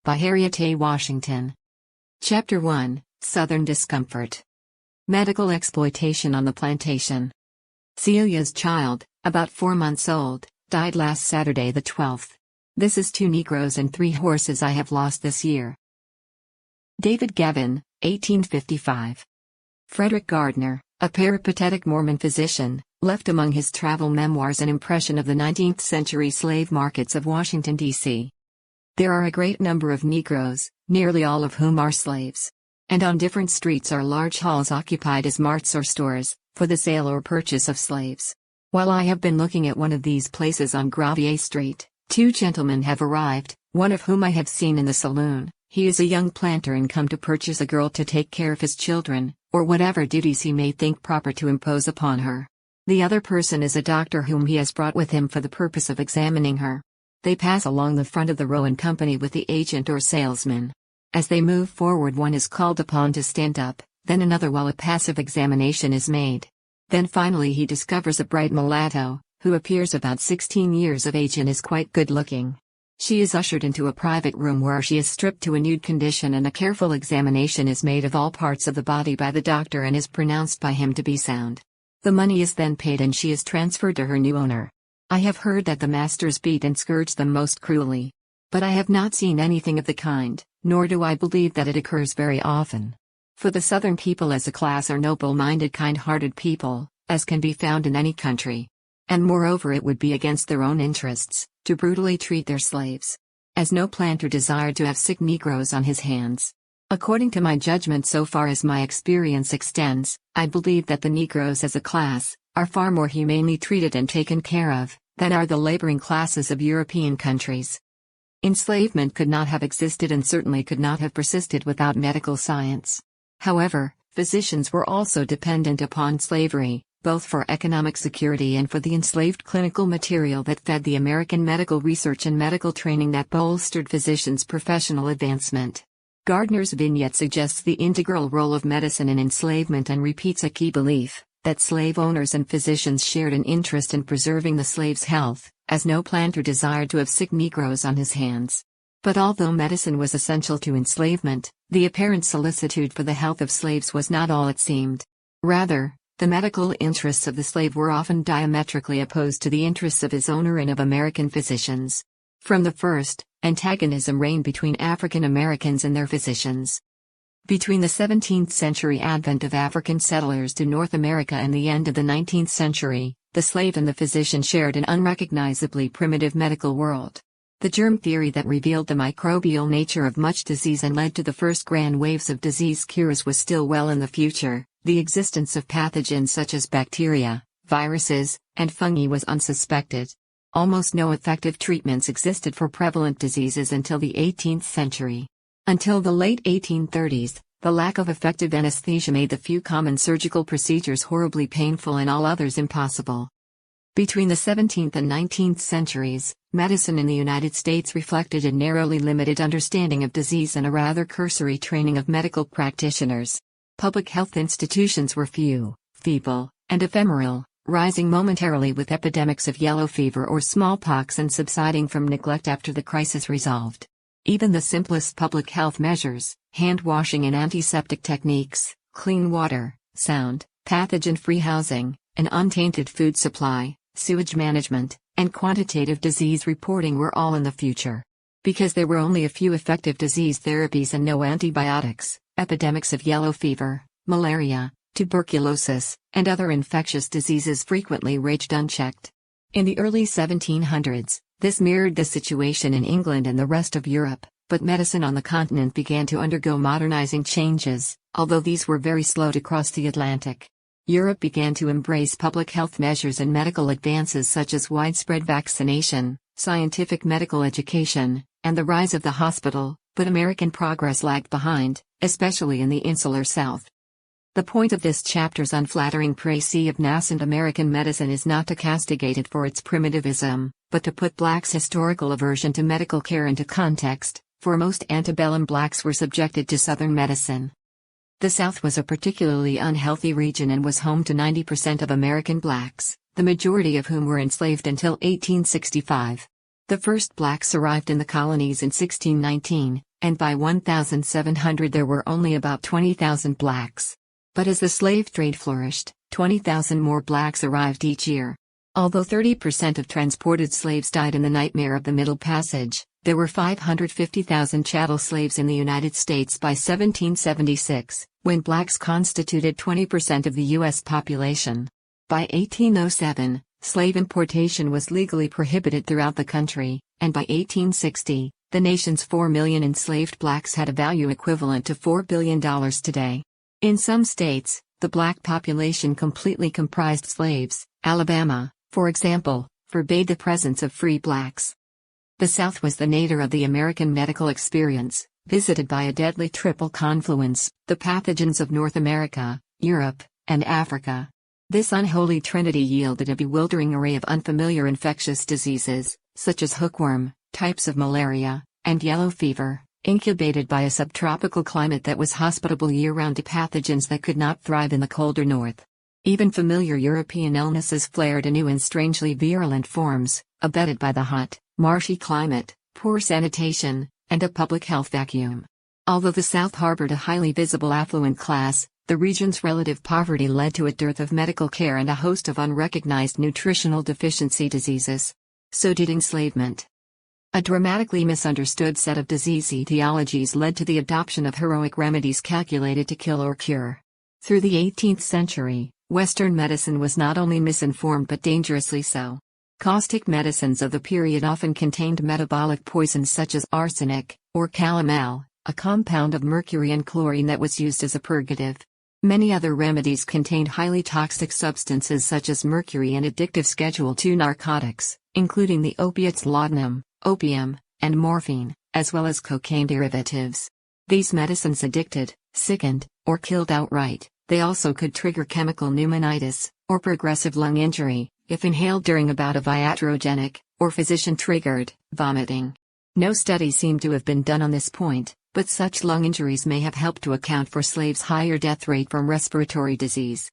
by Harriet A. Washington. Chapter 1, Southern Discomfort. Medical Exploitation on the Plantation. Celia's child, about 4 months old, died last Saturday the 12th. This is 2 Negroes and 3 horses I have lost this year. David Gavin, 1855. Frederick Gardner, a peripatetic Mormon physician, left among his travel memoirs an impression of the 19th-century slave markets of Washington, D.C. There are a great number of Negroes, nearly all of whom are slaves. And on different streets are large halls occupied as marts or stores, for the sale or purchase of slaves. While I have been looking at one of these places on Gravier Street, 2 gentlemen have arrived, one of whom I have seen in the saloon. He is a young planter and come to purchase a girl to take care of his children, or whatever duties he may think proper to impose upon her. The other person is a doctor whom he has brought with him for the purpose of examining her. They pass along the front of the row in company with the agent or salesman. As they move forward, one is called upon to stand up, then another while a passive examination is made. Then finally he discovers a bright mulatto, who appears about 16 years of age and is quite good-looking. She is ushered into a private room where she is stripped to a nude condition and a careful examination is made of all parts of the body by the doctor and is pronounced by him to be sound. The money is then paid and she is transferred to her new owner. I have heard that the masters beat and scourge them most cruelly. But I have not seen anything of the kind, nor do I believe that it occurs very often. For the Southern people as a class are noble-minded, kind-hearted people, as can be found in any country. And moreover it would be against their own interests, to brutally treat their slaves. As no planter desired to have sick Negroes on his hands. According to my judgment so far as my experience extends, I believe that the Negroes as a class, are far more humanely treated and taken care of, than are the laboring classes of European countries. Enslavement could not have existed and certainly could not have persisted without medical science. However, physicians were also dependent upon slavery, both for economic security and for the enslaved clinical material that fed the American medical research and medical training that bolstered physicians' professional advancement. Gardner's vignette suggests the integral role of medicine in enslavement and repeats a key belief, that slave owners and physicians shared an interest in preserving the slave's health, as no planter desired to have sick Negroes on his hands. But although medicine was essential to enslavement, the apparent solicitude for the health of slaves was not all it seemed. Rather, the medical interests of the slave were often diametrically opposed to the interests of his owner and of American physicians. From the first, antagonism reigned between African Americans and their physicians. Between the 17th century advent of African settlers to North America and the end of the 19th century, the slave and the physician shared an unrecognizably primitive medical world. The germ theory that revealed the microbial nature of much disease and led to the first grand waves of disease cures was still well in the future. The existence of pathogens such as bacteria, viruses, and fungi was unsuspected. Almost no effective treatments existed for prevalent diseases until the 18th century. Until the late 1830s, the lack of effective anesthesia made the few common surgical procedures horribly painful and all others impossible. Between the 17th and 19th centuries, medicine in the United States reflected a narrowly limited understanding of disease and a rather cursory training of medical practitioners. Public health institutions were few, feeble, and ephemeral, rising momentarily with epidemics of yellow fever or smallpox and subsiding from neglect after the crisis resolved. Even the simplest public health measures, hand washing and antiseptic techniques, clean water, sound, pathogen-free housing, an untainted food supply, sewage management, and quantitative disease reporting were all in the future. Because there were only a few effective disease therapies and no antibiotics, epidemics of yellow fever, malaria, tuberculosis, and other infectious diseases frequently raged unchecked. In the early 1700s, this mirrored the situation in England and the rest of Europe, but medicine on the continent began to undergo modernizing changes, although these were very slow to cross the Atlantic. Europe began to embrace public health measures and medical advances such as widespread vaccination, scientific medical education, and the rise of the hospital, but American progress lagged behind, especially in the insular South. The point of this chapter's unflattering précis of nascent American medicine is not to castigate it for its primitivism, but to put blacks' historical aversion to medical care into context, for most antebellum blacks were subjected to Southern medicine. The South was a particularly unhealthy region and was home to 90% of American blacks, the majority of whom were enslaved until 1865. The first blacks arrived in the colonies in 1619, and by 1700 there were only about 20,000 blacks. But as the slave trade flourished, 20,000 more blacks arrived each year. Although 30% of transported slaves died in the nightmare of the Middle Passage, there were 550,000 chattel slaves in the United States by 1776, when blacks constituted 20% of the U.S. population. By 1807, slave importation was legally prohibited throughout the country, and by 1860, the nation's 4 million enslaved blacks had a value equivalent to $4 billion today. In some states, the black population completely comprised slaves. Alabama, for example, forbade the presence of free blacks. The South was the nadir of the American medical experience, visited by a deadly triple confluence, the pathogens of North America, Europe, and Africa. This unholy trinity yielded a bewildering array of unfamiliar infectious diseases, such as hookworm, types of malaria, and yellow fever, incubated by a subtropical climate that was hospitable year-round to pathogens that could not thrive in the colder north. Even familiar European illnesses flared anew in strangely virulent forms, abetted by the hot, marshy climate, poor sanitation, and a public health vacuum. Although the South harbored a highly visible affluent class, the region's relative poverty led to a dearth of medical care and a host of unrecognized nutritional deficiency diseases. So did enslavement. A dramatically misunderstood set of disease etiologies led to the adoption of heroic remedies calculated to kill or cure. Through the 18th century, Western medicine was not only misinformed but dangerously so. Caustic medicines of the period often contained metabolic poisons such as arsenic, or calomel, a compound of mercury and chlorine that was used as a purgative. Many other remedies contained highly toxic substances such as mercury and addictive Schedule II narcotics, including the opiates laudanum, opium, and morphine, as well as cocaine derivatives. These medicines addicted, sickened, or killed outright. They also could trigger chemical pneumonitis, or progressive lung injury, if inhaled during a bout of iatrogenic, or physician-triggered, vomiting. No study seemed to have been done on this point, but such lung injuries may have helped to account for slaves' higher death rate from respiratory disease.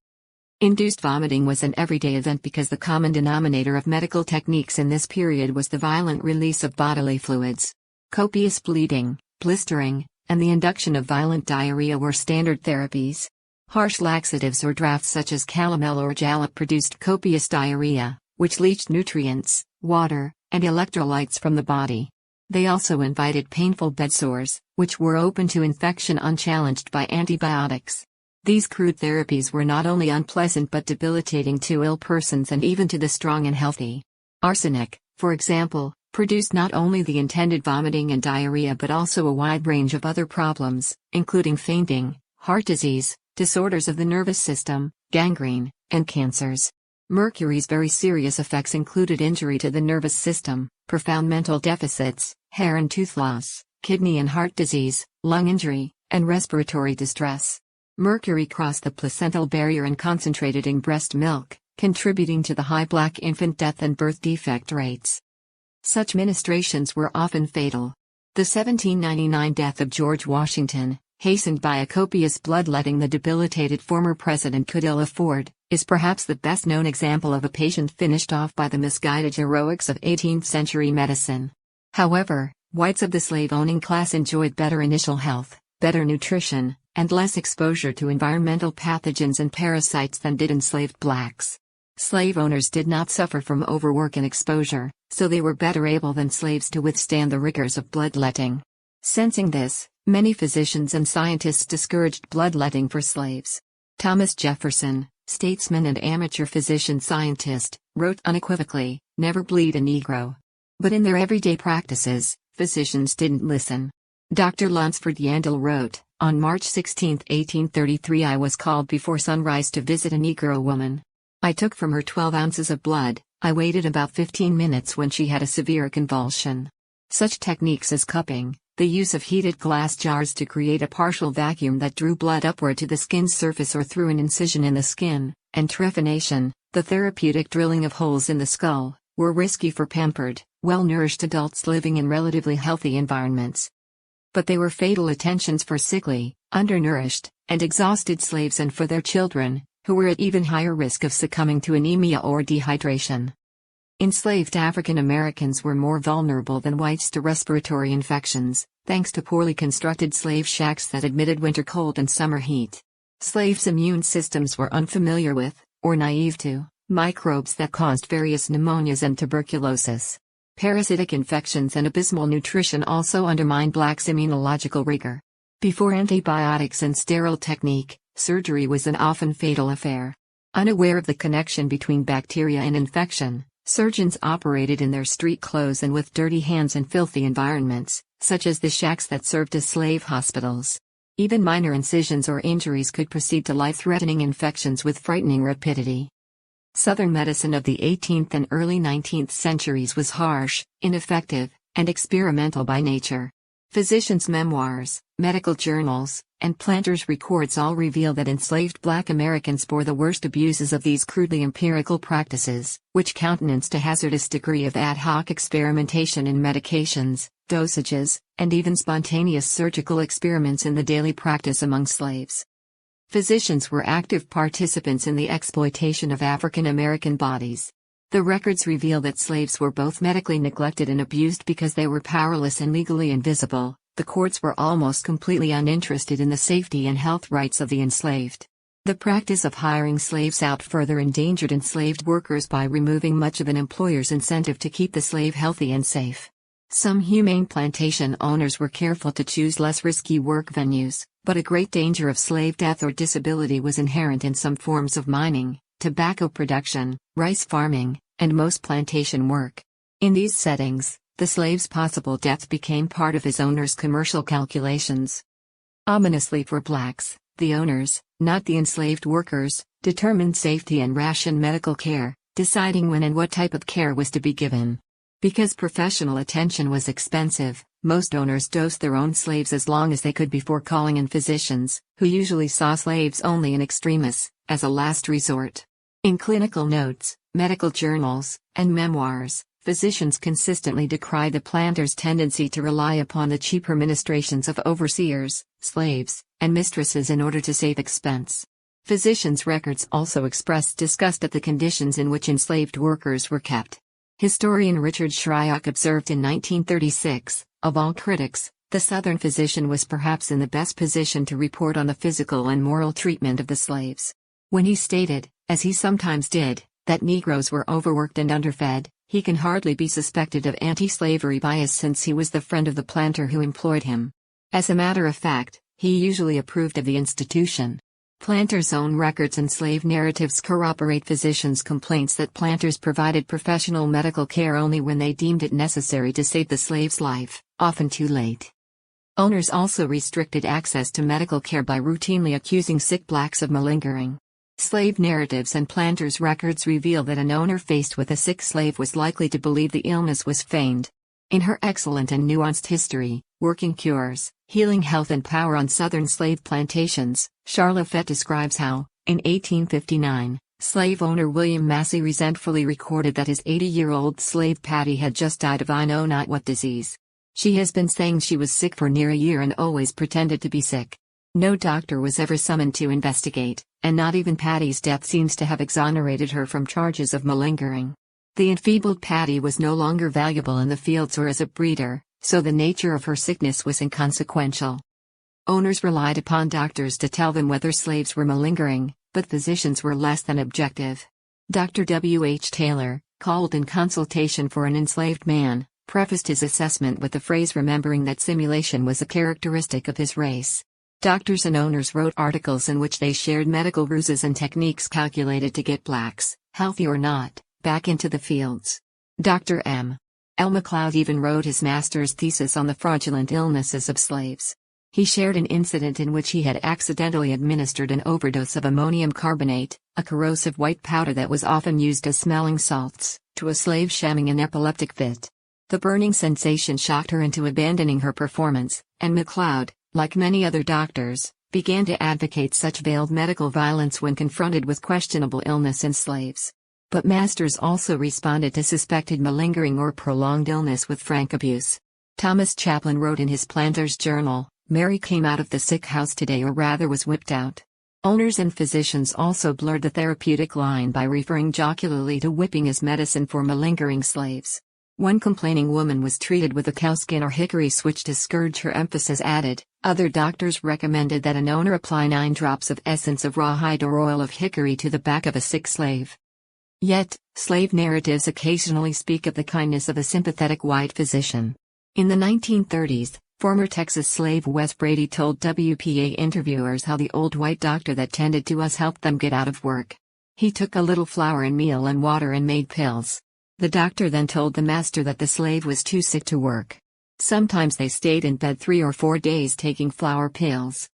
Induced vomiting was an everyday event because the common denominator of medical techniques in this period was the violent release of bodily fluids. Copious bleeding, blistering, and the induction of violent diarrhea were standard therapies. Harsh laxatives or drafts such as calomel or jalap produced copious diarrhea, which leached nutrients, water, and electrolytes from the body. They also invited painful bedsores, which were open to infection unchallenged by antibiotics. These crude therapies were not only unpleasant but debilitating to ill persons and even to the strong and healthy. Arsenic, for example, produced not only the intended vomiting and diarrhea but also a wide range of other problems, including fainting, heart disease, disorders of the nervous system, gangrene, and cancers. Mercury's very serious effects included injury to the nervous system, profound mental deficits, hair and tooth loss, kidney and heart disease, lung injury, and respiratory distress. Mercury crossed the placental barrier and concentrated in breast milk, contributing to the high black infant death and birth defect rates. Such ministrations were often fatal. The 1799 death of George Washington, hastened by a copious bloodletting the debilitated former president could ill afford, is perhaps the best-known example of a patient finished off by the misguided heroics of 18th-century medicine. However, whites of the slave-owning class enjoyed better initial health, better nutrition, and less exposure to environmental pathogens and parasites than did enslaved blacks. Slave owners did not suffer from overwork and exposure, so they were better able than slaves to withstand the rigors of bloodletting. Sensing this, many physicians and scientists discouraged bloodletting for slaves. Thomas Jefferson, statesman and amateur physician-scientist, wrote unequivocally, "Never bleed a Negro." But in their everyday practices, physicians didn't listen. Dr. Lunsford Yandell wrote, "On March 16, 1833 I was called before sunrise to visit a Negro woman. I took from her 12 ounces of blood. I waited about 15 minutes when she had a severe convulsion." Such techniques as cupping, the use of heated glass jars to create a partial vacuum that drew blood upward to the skin's surface or through an incision in the skin, and trephination, the therapeutic drilling of holes in the skull, were risky for pampered, well-nourished adults living in relatively healthy environments. But they were fatal attentions for sickly, undernourished, and exhausted slaves and for their children, who were at even higher risk of succumbing to anemia or dehydration. Enslaved African Americans were more vulnerable than whites to respiratory infections, thanks to poorly constructed slave shacks that admitted winter cold and summer heat. Slaves' immune systems were unfamiliar with, or naive to, microbes that caused various pneumonias and tuberculosis. Parasitic infections and abysmal nutrition also undermined blacks' immunological rigor. Before antibiotics and sterile technique, surgery was an often fatal affair. Unaware of the connection between bacteria and infection, surgeons operated in their street clothes and with dirty hands in filthy environments, such as the shacks that served as slave hospitals. Even minor incisions or injuries could proceed to life-threatening infections with frightening rapidity. Southern medicine of the 18th and early 19th centuries was harsh, ineffective, and experimental by nature. Physicians' memoirs, medical journals, and planters' records all reveal that enslaved Black Americans bore the worst abuses of these crudely empirical practices, which countenanced a hazardous degree of ad hoc experimentation in medications, dosages, and even spontaneous surgical experiments in the daily practice among slaves. Physicians were active participants in the exploitation of African American bodies. The records reveal that slaves were both medically neglected and abused because they were powerless and legally invisible. The courts were almost completely uninterested in the safety and health rights of the enslaved. The practice of hiring slaves out further endangered enslaved workers by removing much of an employer's incentive to keep the slave healthy and safe. Some humane plantation owners were careful to choose less risky work venues, but a great danger of slave death or disability was inherent in some forms of mining, tobacco production, rice farming, and most plantation work. In these settings, the slave's possible death became part of his owner's commercial calculations. Ominously for blacks, the owners, not the enslaved workers, determined safety and rationed medical care, deciding when and what type of care was to be given. Because professional attention was expensive, most owners dosed their own slaves as long as they could before calling in physicians, who usually saw slaves only in extremis, as a last resort. In clinical notes, medical journals, and memoirs, physicians consistently decry the planters' tendency to rely upon the cheaper ministrations of overseers, slaves, and mistresses in order to save expense. Physicians' records also expressed disgust at the conditions in which enslaved workers were kept. Historian Richard Shryock observed in 1936, of all critics, the Southern physician was perhaps in the best position to report on the physical and moral treatment of the slaves. When he stated, as he sometimes did, that Negroes were overworked and underfed, he can hardly be suspected of anti-slavery bias since he was the friend of the planter who employed him. As a matter of fact, he usually approved of the institution. Planters' own records and slave narratives corroborate physicians' complaints that planters provided professional medical care only when they deemed it necessary to save the slave's life, often too late. Owners also restricted access to medical care by routinely accusing sick blacks of malingering. Slave narratives and planters' records reveal that an owner faced with a sick slave was likely to believe the illness was feigned. In her excellent and nuanced history, Working Cures, Healing Health and Power on Southern Slave Plantations, Charlotte Fett describes how, in 1859, slave owner William Massey resentfully recorded that his 80-year-old slave Patty had just died of I know not what disease. She has been saying she was sick for near a year and always pretended to be sick. No doctor was ever summoned to investigate, and not even Patty's death seems to have exonerated her from charges of malingering. The enfeebled Patty was no longer valuable in the fields or as a breeder, so the nature of her sickness was inconsequential. Owners relied upon doctors to tell them whether slaves were malingering, but physicians were less than objective. Dr. W. H. Taylor, called in consultation for an enslaved man, prefaced his assessment with the phrase remembering that simulation was a characteristic of his race. Doctors and owners wrote articles in which they shared medical ruses and techniques calculated to get blacks, healthy or not, back into the fields. Dr. M. L. McLeod even wrote his master's thesis on the fraudulent illnesses of slaves. He shared an incident in which he had accidentally administered an overdose of ammonium carbonate, a corrosive white powder that was often used as smelling salts, to a slave shamming an epileptic fit. The burning sensation shocked her into abandoning her performance, and McLeod, like many other doctors, began to advocate such veiled medical violence when confronted with questionable illness in slaves. But masters also responded to suspected malingering or prolonged illness with frank abuse. Thomas Chaplin wrote in his Planter's Journal, "Mary came out of the sick house today, or rather was whipped out." Owners and physicians also blurred the therapeutic line by referring jocularly to whipping as medicine for malingering slaves. One complaining woman was treated with a cowskin or hickory switch to scourge her, emphasis added. Other doctors recommended that an owner apply 9 drops of essence of rawhide or oil of hickory to the back of a sick slave. Yet, slave narratives occasionally speak of the kindness of a sympathetic white physician. In the 1930s, former Texas slave Wes Brady told WPA interviewers how the old white doctor that tended to us helped them get out of work. He took a little flour and meal and water and made pills. The doctor then told the master that the slave was too sick to work. Sometimes they stayed in bed 3 or 4 days taking flour pills.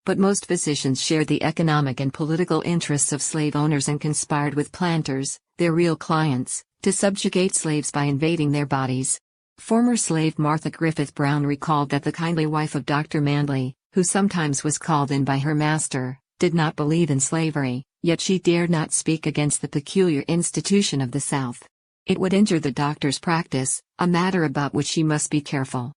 But most physicians shared the economic and political interests of slave owners and conspired with planters, their real clients, to subjugate slaves by invading their bodies. Former slave Martha Griffith Brown recalled that the kindly wife of Dr. Manley, who sometimes was called in by her master, did not believe in slavery, yet she dared not speak against the peculiar institution of the South. It would injure the doctor's practice, a matter about which she must be careful.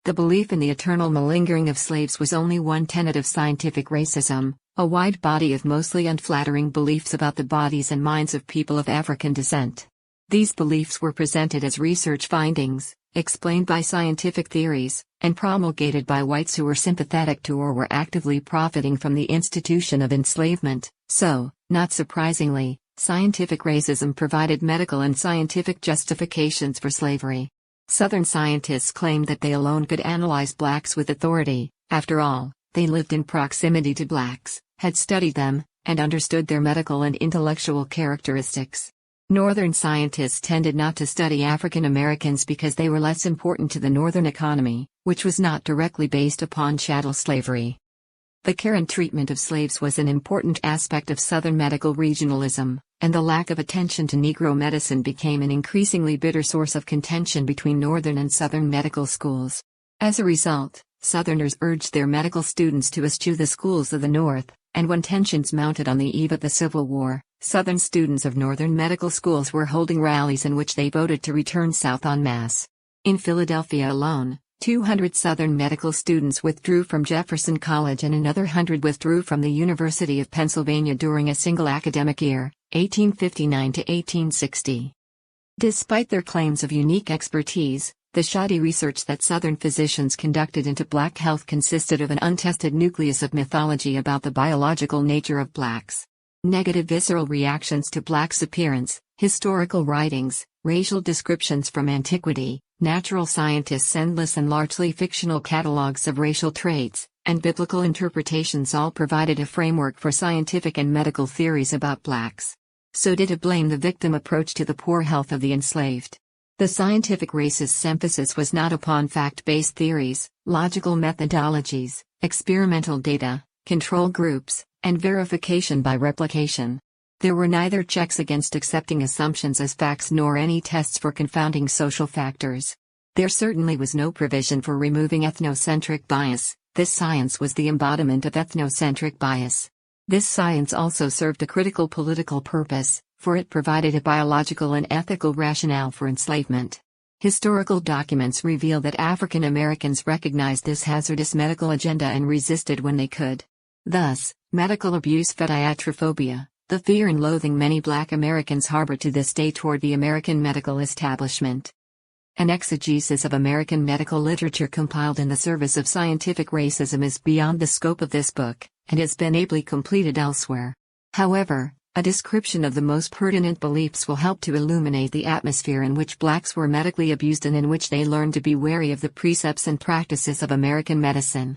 The belief in the eternal malingering of slaves was only one tenet of scientific racism, a wide body of mostly unflattering beliefs about the bodies and minds of people of African descent. These beliefs were presented as research findings, explained by scientific theories, and promulgated by whites who were sympathetic to or were actively profiting from the institution of enslavement. So, not surprisingly, scientific racism provided medical and scientific justifications for slavery. Southern scientists claimed that they alone could analyze blacks with authority. After all, they lived in proximity to blacks, had studied them, and understood their medical and intellectual characteristics. Northern scientists tended not to study African Americans because they were less important to the Northern economy, which was not directly based upon chattel slavery. The care and treatment of slaves was an important aspect of Southern medical regionalism, and the lack of attention to Negro medicine became an increasingly bitter source of contention between Northern and Southern medical schools. As a result, Southerners urged their medical students to eschew the schools of the North, and when tensions mounted on the eve of the Civil War, Southern students of Northern medical schools were holding rallies in which they voted to return South en masse. In Philadelphia alone, 200 Southern medical students withdrew from Jefferson College and another 100 withdrew from the University of Pennsylvania during a single academic year, 1859 to 1860. Despite their claims of unique expertise, the shoddy research that Southern physicians conducted into black health consisted of an untested nucleus of mythology about the biological nature of blacks. Negative visceral reactions to blacks' appearance, historical writings, racial descriptions from antiquity, natural scientists' endless and largely fictional catalogues of racial traits, and biblical interpretations all provided a framework for scientific and medical theories about blacks. So did a blame-the-victim approach to the poor health of the enslaved. The scientific racist's emphasis was not upon fact-based theories, logical methodologies, experimental data, control groups, and verification by replication. There were neither checks against accepting assumptions as facts nor any tests for confounding social factors. There certainly was no provision for removing ethnocentric bias. This science was the embodiment of ethnocentric bias. This science also served a critical political purpose, for it provided a biological and ethical rationale for enslavement. Historical documents reveal that African Americans recognized this hazardous medical agenda and resisted when they could. Thus, medical abuse fed iatrophobia, the fear and loathing many Black Americans harbor to this day toward the American medical establishment. An exegesis of American medical literature compiled in the service of scientific racism is beyond the scope of this book, and has been ably completed elsewhere. However, a description of the most pertinent beliefs will help to illuminate the atmosphere in which blacks were medically abused and in which they learned to be wary of the precepts and practices of American medicine.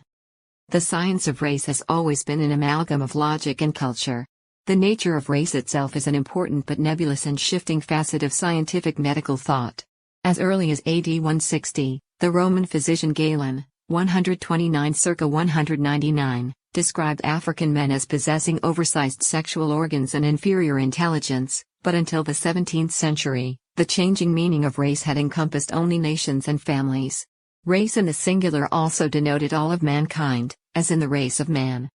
The science of race has always been an amalgam of logic and culture. The nature of race itself is an important but nebulous and shifting facet of scientific medical thought. As early as AD 160, the Roman physician Galen, 129 circa 199, described African men as possessing oversized sexual organs and inferior intelligence, but until the 17th century, the changing meaning of race had encompassed only nations and families. Race in the singular also denoted all of mankind, as in the race of man.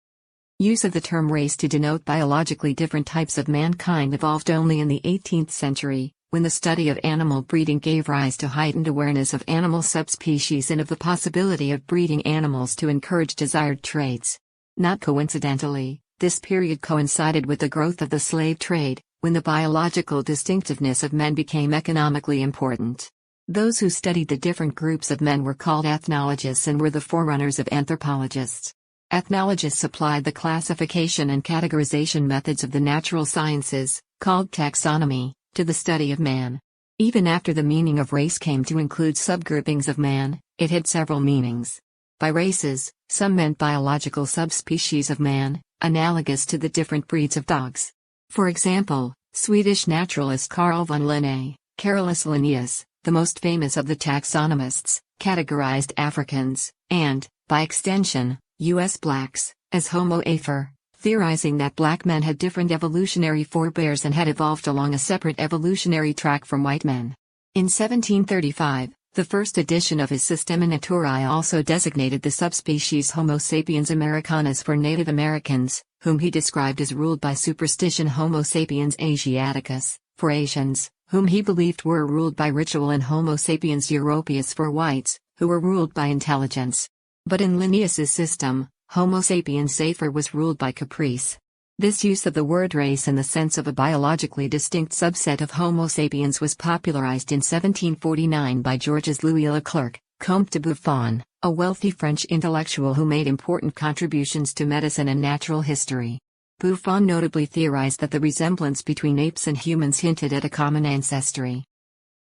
Use of the term race to denote biologically different types of mankind evolved only in the 18th century, when the study of animal breeding gave rise to heightened awareness of animal subspecies and of the possibility of breeding animals to encourage desired traits. Not coincidentally, this period coincided with the growth of the slave trade, when the biological distinctiveness of men became economically important. Those who studied the different groups of men were called ethnologists and were the forerunners of anthropologists. Ethnologists applied the classification and categorization methods of the natural sciences, called taxonomy, to the study of man. Even after the meaning of race came to include subgroupings of man, it had several meanings. By races, some meant biological subspecies of man, analogous to the different breeds of dogs. For example, Swedish naturalist Carl von Linné, Carolus Linnaeus, the most famous of the taxonomists, categorized Africans, and, by extension, U.S. blacks, as Homo afer, theorizing that black men had different evolutionary forebears and had evolved along a separate evolutionary track from white men. In 1735, the first edition of his Systema Naturae also designated the subspecies Homo sapiens americanus for Native Americans, whom he described as ruled by superstition, Homo sapiens asiaticus, for Asians, whom he believed were ruled by ritual, and Homo sapiens europaeus for whites, who were ruled by intelligence. But in Linnaeus's system, Homo sapiens safer was ruled by caprice. This use of the word race in the sense of a biologically distinct subset of Homo sapiens was popularized in 1749 by Georges Louis Leclerc, Comte de Buffon, a wealthy French intellectual who made important contributions to medicine and natural history. Buffon notably theorized that the resemblance between apes and humans hinted at a common ancestry.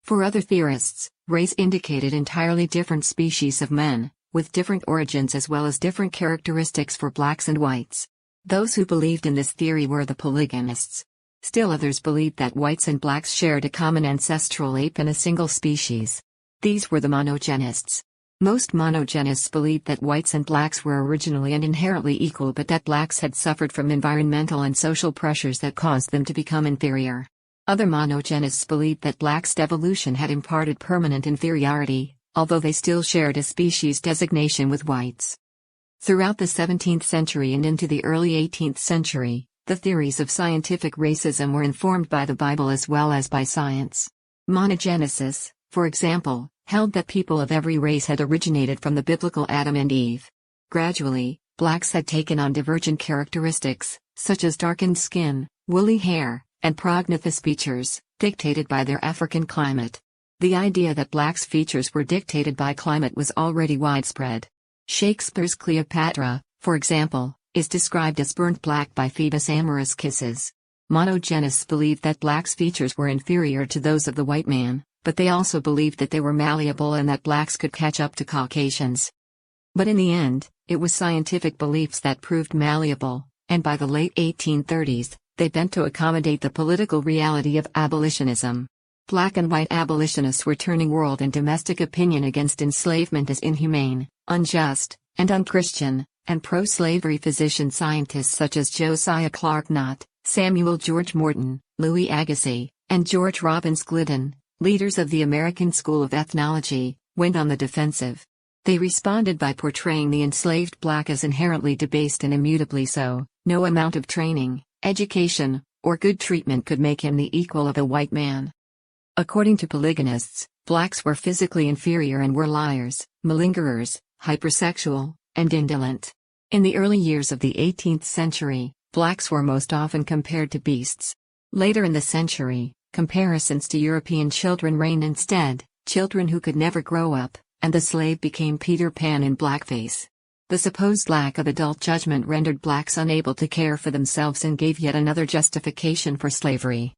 For other theorists, race indicated entirely different species of men, with different origins as well as different characteristics for blacks and whites. Those who believed in this theory were the polygamists. Still others believed that whites and blacks shared a common ancestral ape and a single species. These were the monogenists. Most monogenists believed that whites and blacks were originally and inherently equal, but that blacks had suffered from environmental and social pressures that caused them to become inferior. Other monogenists believed that blacks' evolution had imparted permanent inferiority, although they still shared a species designation with whites. Throughout the 17th century and into the early 18th century, the theories of scientific racism were informed by the Bible as well as by science. Monogenesis, for example, held that people of every race had originated from the biblical Adam and Eve. Gradually, blacks had taken on divergent characteristics, such as darkened skin, woolly hair, and prognathous features, dictated by their African climate. The idea that blacks' features were dictated by climate was already widespread. Shakespeare's Cleopatra, for example, is described as burnt black by Phoebus' amorous kisses. Monogenists believed that blacks' features were inferior to those of the white man, but they also believed that they were malleable and that blacks could catch up to Caucasians. But in the end, it was scientific beliefs that proved malleable, and by the late 1830s, they bent to accommodate the political reality of abolitionism. Black and white abolitionists were turning world and domestic opinion against enslavement as inhumane, unjust, and unchristian, and pro-slavery physician scientists such as Josiah Clark Knott, Samuel George Morton, Louis Agassiz, and George Robbins Glidden, leaders of the American School of Ethnology, went on the defensive. They responded by portraying the enslaved black as inherently debased and immutably so. No amount of training, education, or good treatment could make him the equal of a white man. According to polygamists, blacks were physically inferior and were liars, malingerers, hypersexual, and indolent. In the early years of the 18th century, blacks were most often compared to beasts. Later in the century, comparisons to European children reigned instead, children who could never grow up, and the slave became Peter Pan in blackface. The supposed lack of adult judgment rendered blacks unable to care for themselves and gave yet another justification for slavery.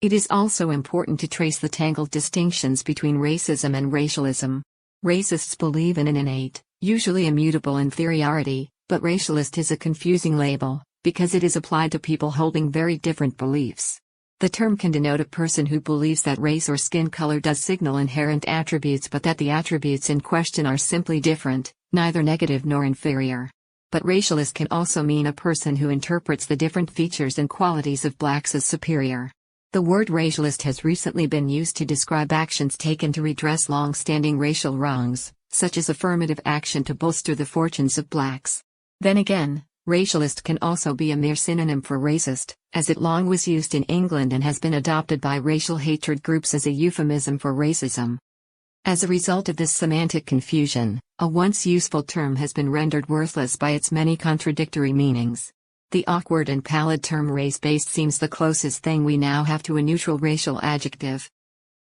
It is also important to trace the tangled distinctions between racism and racialism. Racists believe in an innate, usually immutable inferiority, but racialist is a confusing label, because it is applied to people holding very different beliefs. The term can denote a person who believes that race or skin color does signal inherent attributes but that the attributes in question are simply different, neither negative nor inferior. But racialist can also mean a person who interprets the different features and qualities of blacks as superior. The word racialist has recently been used to describe actions taken to redress long-standing racial wrongs, such as affirmative action to bolster the fortunes of blacks. Then again, racialist can also be a mere synonym for racist, as it long was used in England and has been adopted by racial hatred groups as a euphemism for racism. As a result of this semantic confusion, a once useful term has been rendered worthless by its many contradictory meanings. The awkward and pallid term race-based seems the closest thing we now have to a neutral racial adjective.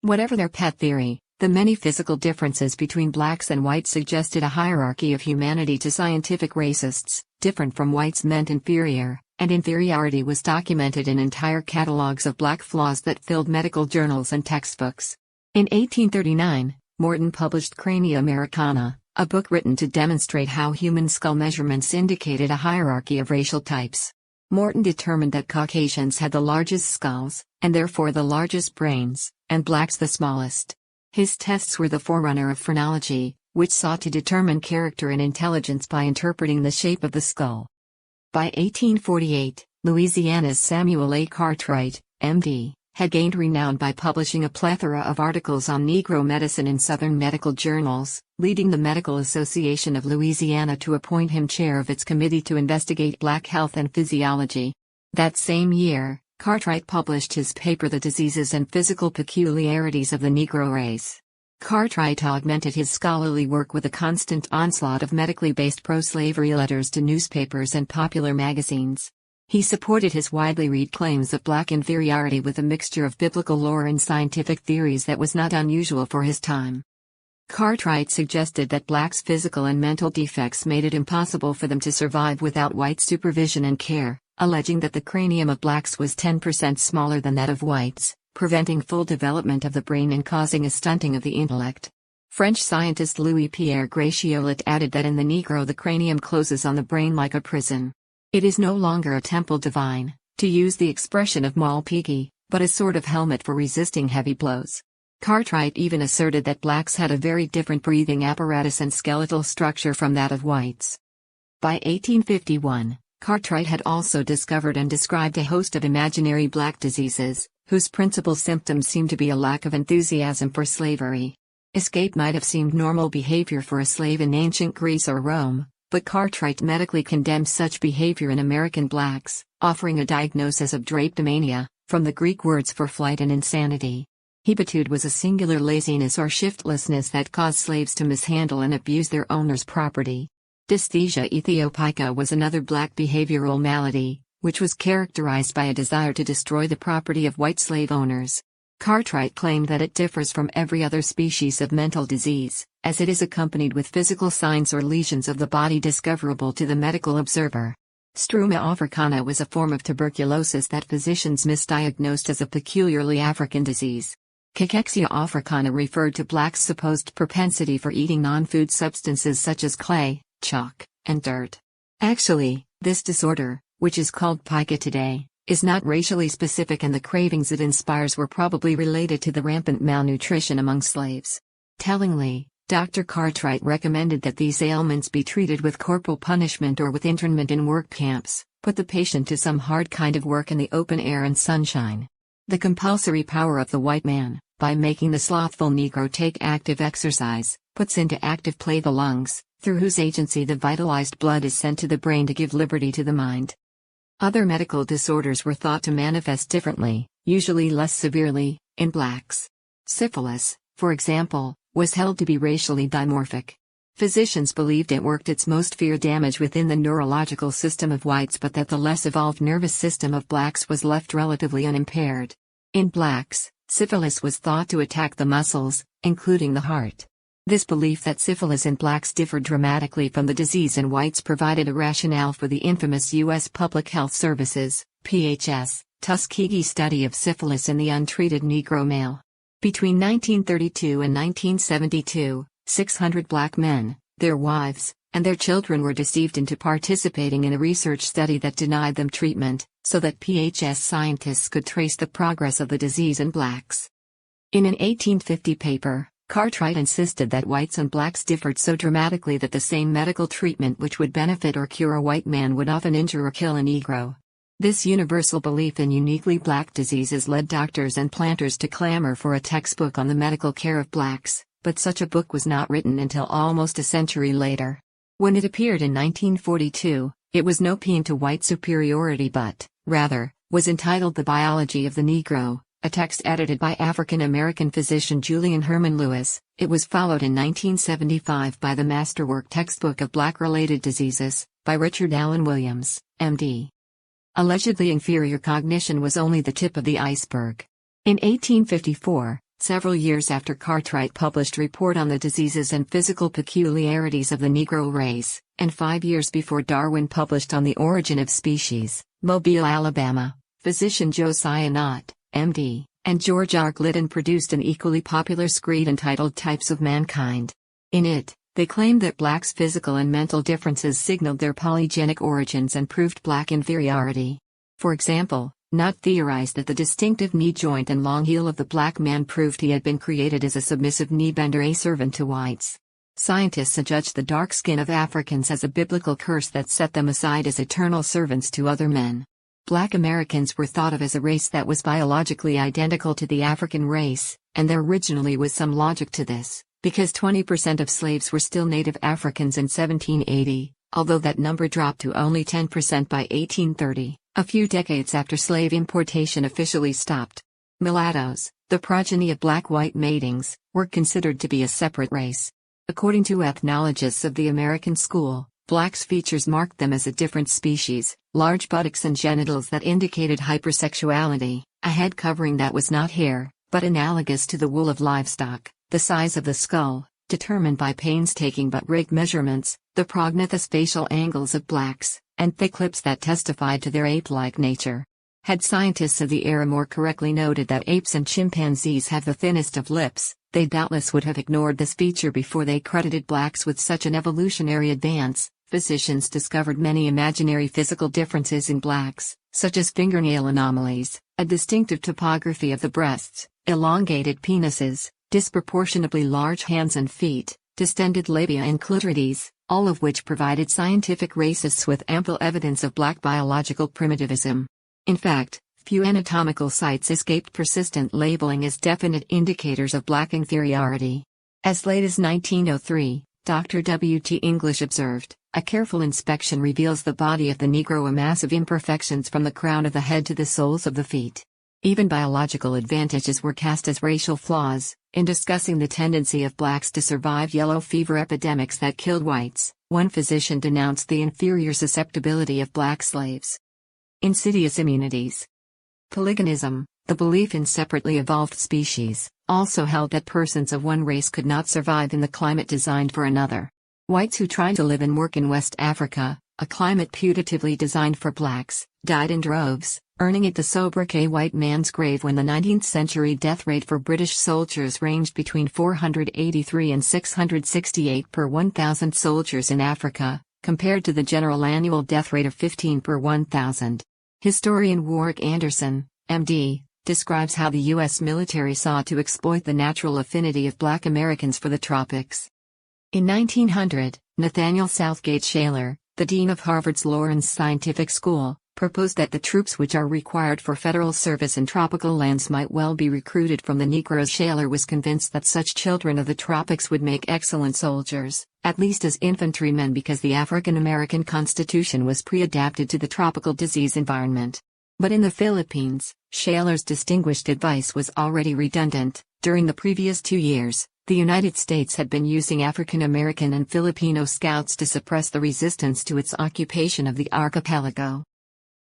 Whatever their pet theory, The many physical differences between blacks and whites suggested a hierarchy of humanity to scientific racists. Different from whites meant inferior, and inferiority was documented in entire catalogs of black flaws that filled medical journals and textbooks. In 1839, Morton published Crania Americana, a book written to demonstrate how human skull measurements indicated a hierarchy of racial types. Morton determined that Caucasians had the largest skulls, and therefore the largest brains, and blacks the smallest. His tests were the forerunner of phrenology, which sought to determine character and intelligence by interpreting the shape of the skull. By 1848, Louisiana's Samuel A. Cartwright, M.D., had gained renown by publishing a plethora of articles on Negro medicine in Southern medical journals, leading the Medical Association of Louisiana to appoint him chair of its committee to investigate black health and physiology. That same year, Cartwright published his paper The Diseases and Physical Peculiarities of the Negro Race. Cartwright augmented his scholarly work with a constant onslaught of medically based pro-slavery letters to newspapers and popular magazines. He supported his widely read claims of black inferiority with a mixture of biblical lore and scientific theories that was not unusual for his time. Cartwright suggested that blacks' physical and mental defects made it impossible for them to survive without white supervision and care, alleging that the cranium of blacks was 10% smaller than that of whites, preventing full development of the brain and causing a stunting of the intellect. French scientist Louis-Pierre Gratiolet added that in the Negro the cranium closes on the brain like a prison. It is no longer a temple divine, to use the expression of Malpighi, but a sort of helmet for resisting heavy blows. Cartwright even asserted that blacks had a very different breathing apparatus and skeletal structure from that of whites. By 1851, Cartwright had also discovered and described a host of imaginary black diseases, whose principal symptoms seemed to be a lack of enthusiasm for slavery. Escape might have seemed normal behavior for a slave in ancient Greece or Rome, but Cartwright medically condemned such behavior in American blacks, offering a diagnosis of drapetomania, from the Greek words for flight and insanity. Hebitude was a singular laziness or shiftlessness that caused slaves to mishandle and abuse their owner's property. Dysthesia ethiopica was another black behavioral malady, which was characterized by a desire to destroy the property of white slave owners. Cartwright claimed that it differs from every other species of mental disease, as it is accompanied with physical signs or lesions of the body discoverable to the medical observer. Struma africana was a form of tuberculosis that physicians misdiagnosed as a peculiarly African disease. Cachexia africana referred to blacks' supposed propensity for eating non-food substances such as clay, chalk, and dirt. Actually, this disorder, which is called pica today, is not racially specific, and the cravings it inspires were probably related to the rampant malnutrition among slaves. Tellingly, Dr. Cartwright recommended that these ailments be treated with corporal punishment or with internment in work camps, put the patient to some hard kind of work in the open air and sunshine. The compulsory power of the white man, by making the slothful Negro take active exercise, puts into active play the lungs, through whose agency the vitalized blood is sent to the brain to give liberty to the mind. Other medical disorders were thought to manifest differently, usually less severely, in blacks. Syphilis, for example, was held to be racially dimorphic. Physicians believed it worked its most fear damage within the neurological system of whites, but that the less evolved nervous system of blacks was left relatively unimpaired. In blacks, syphilis was thought to attack the muscles, including the heart. This belief that syphilis in blacks differed dramatically from the disease in whites provided a rationale for the infamous U.S. Public Health Service's (PHS) Tuskegee study of syphilis in the untreated Negro male. Between 1932 and 1972, 600 black men, their wives, and their children were deceived into participating in a research study that denied them treatment, so that PHS scientists could trace the progress of the disease in blacks. In an 1850 paper, Cartwright insisted that whites and blacks differed so dramatically that the same medical treatment which would benefit or cure a white man would often injure or kill a Negro. This universal belief in uniquely black diseases led doctors and planters to clamor for a textbook on the medical care of blacks, but such a book was not written until almost a century later. When it appeared in 1942, it was no paean to white superiority but, rather, was entitled The Biology of the Negro, a text edited by African-American physician Julian Herman Lewis. It was followed in 1975 by the masterwork Textbook of Black-Related Diseases, by Richard Allen Williams, M.D. Allegedly inferior cognition was only the tip of the iceberg. In 1854, Several years after Cartwright published Report on the Diseases and Physical Peculiarities of the Negro Race, and 5 years before Darwin published On the Origin of Species, Mobile, Alabama, physician Josiah Nott, M.D., and George R. Glidden produced an equally popular screed entitled Types of Mankind. In it, they claimed that blacks' physical and mental differences signaled their polygenic origins and proved black inferiority. For example, Nott theorized that the distinctive knee joint and long heel of the black man proved he had been created as a submissive knee-bender, a servant to whites. Scientists adjudged the dark skin of Africans as a biblical curse that set them aside as eternal servants to other men. Black Americans were thought of as a race that was biologically identical to the African race, and there originally was some logic to this, because 20% of slaves were still native Africans in 1780, although that number dropped to only 10% by 1830. A few decades after slave importation officially stopped. Mulattoes, the progeny of black-white matings, were considered to be a separate race. According to ethnologists of the American school, blacks' features marked them as a different species: large buttocks and genitals that indicated hypersexuality, a head covering that was not hair, but analogous to the wool of livestock, the size of the skull, determined by painstaking but rigged measurements, the prognatous facial angles of blacks, and thick lips that testified to their ape-like nature. Had scientists of the era more correctly noted that apes and chimpanzees have the thinnest of lips, they doubtless would have ignored this feature before they credited blacks with such an evolutionary advance. Physicians discovered many imaginary physical differences in blacks, such as fingernail anomalies, a distinctive topography of the breasts, elongated penises, disproportionately large hands and feet, distended labia and clitorides, all of which provided scientific racists with ample evidence of black biological primitivism. In fact, few anatomical sites escaped persistent labeling as definite indicators of black inferiority. As late as 1903, Dr. W. T. English observed, "A careful inspection reveals the body of the Negro a mass of imperfections from the crown of the head to the soles of the feet." Even biological advantages were cast as racial flaws. In discussing the tendency of blacks to survive yellow fever epidemics that killed whites, one physician denounced the inferior susceptibility of black slaves. Insidious immunities. Polygenism, the belief in separately evolved species, also held that persons of one race could not survive in the climate designed for another. Whites who tried to live and work in West Africa, a climate putatively designed for blacks, died in droves, earning it the sobriquet white man's grave when the 19th century death rate for British soldiers ranged between 483 and 668 per 1,000 soldiers in Africa, compared to the general annual death rate of 15 per 1,000. Historian Warwick Anderson, M.D., describes how the U.S. military sought to exploit the natural affinity of black Americans for the tropics. In 1900, Nathaniel Southgate Shaler, the dean of Harvard's Lawrence Scientific School, proposed that the troops which are required for federal service in tropical lands might well be recruited from the Negroes. Shaler was convinced that such children of the tropics would make excellent soldiers, at least as infantrymen, because the African American Constitution was pre-adapted to the tropical disease environment. But in the Philippines, Shaler's distinguished advice was already redundant. During the previous 2 years, the United States had been using African American and Filipino scouts to suppress the resistance to its occupation of the archipelago.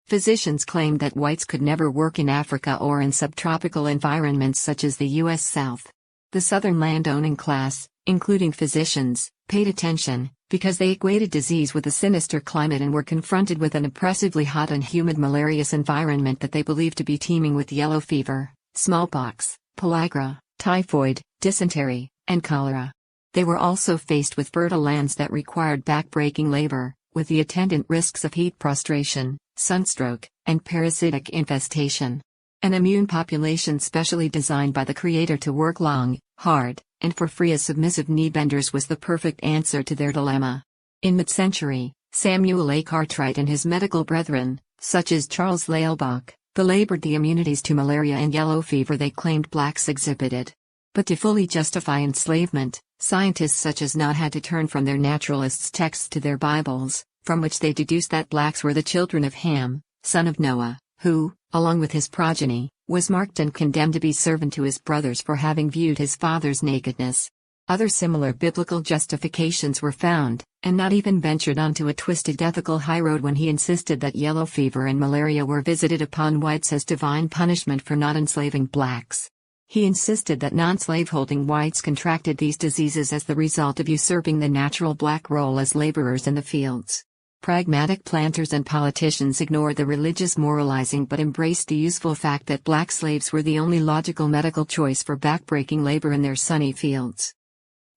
Physicians claimed that whites could never work in Africa or in subtropical environments such as the U.S. South. The Southern landowning class, including physicians, paid attention, because they equated disease with a sinister climate and were confronted with an oppressively hot and humid malarious environment that they believed to be teeming with yellow fever, smallpox, pellagra, typhoid, dysentery, and cholera. They were also faced with fertile lands that required back-breaking labor, with the attendant risks of heat prostration, sunstroke, and parasitic infestation. An immune population specially designed by the Creator to work long, hard, and for free as submissive knee-benders was the perfect answer to their dilemma. In mid-century, Samuel A. Cartwright and his medical brethren, such as Charles Lelbach, belabored the immunities to malaria and yellow fever they claimed blacks exhibited. But to fully justify enslavement, scientists such as Nott had to turn from their naturalists' texts to their Bibles, from which they deduced that blacks were the children of Ham, son of Noah, who, along with his progeny, was marked and condemned to be servant to his brothers for having viewed his father's nakedness. Other similar biblical justifications were found, and Nott even ventured onto a twisted ethical highroad when he insisted that yellow fever and malaria were visited upon whites as divine punishment for not enslaving blacks. He insisted that non-slaveholding whites contracted these diseases as the result of usurping the natural black role as laborers in the fields. Pragmatic planters and politicians ignored the religious moralizing but embraced the useful fact that black slaves were the only logical medical choice for backbreaking labor in their sunny fields.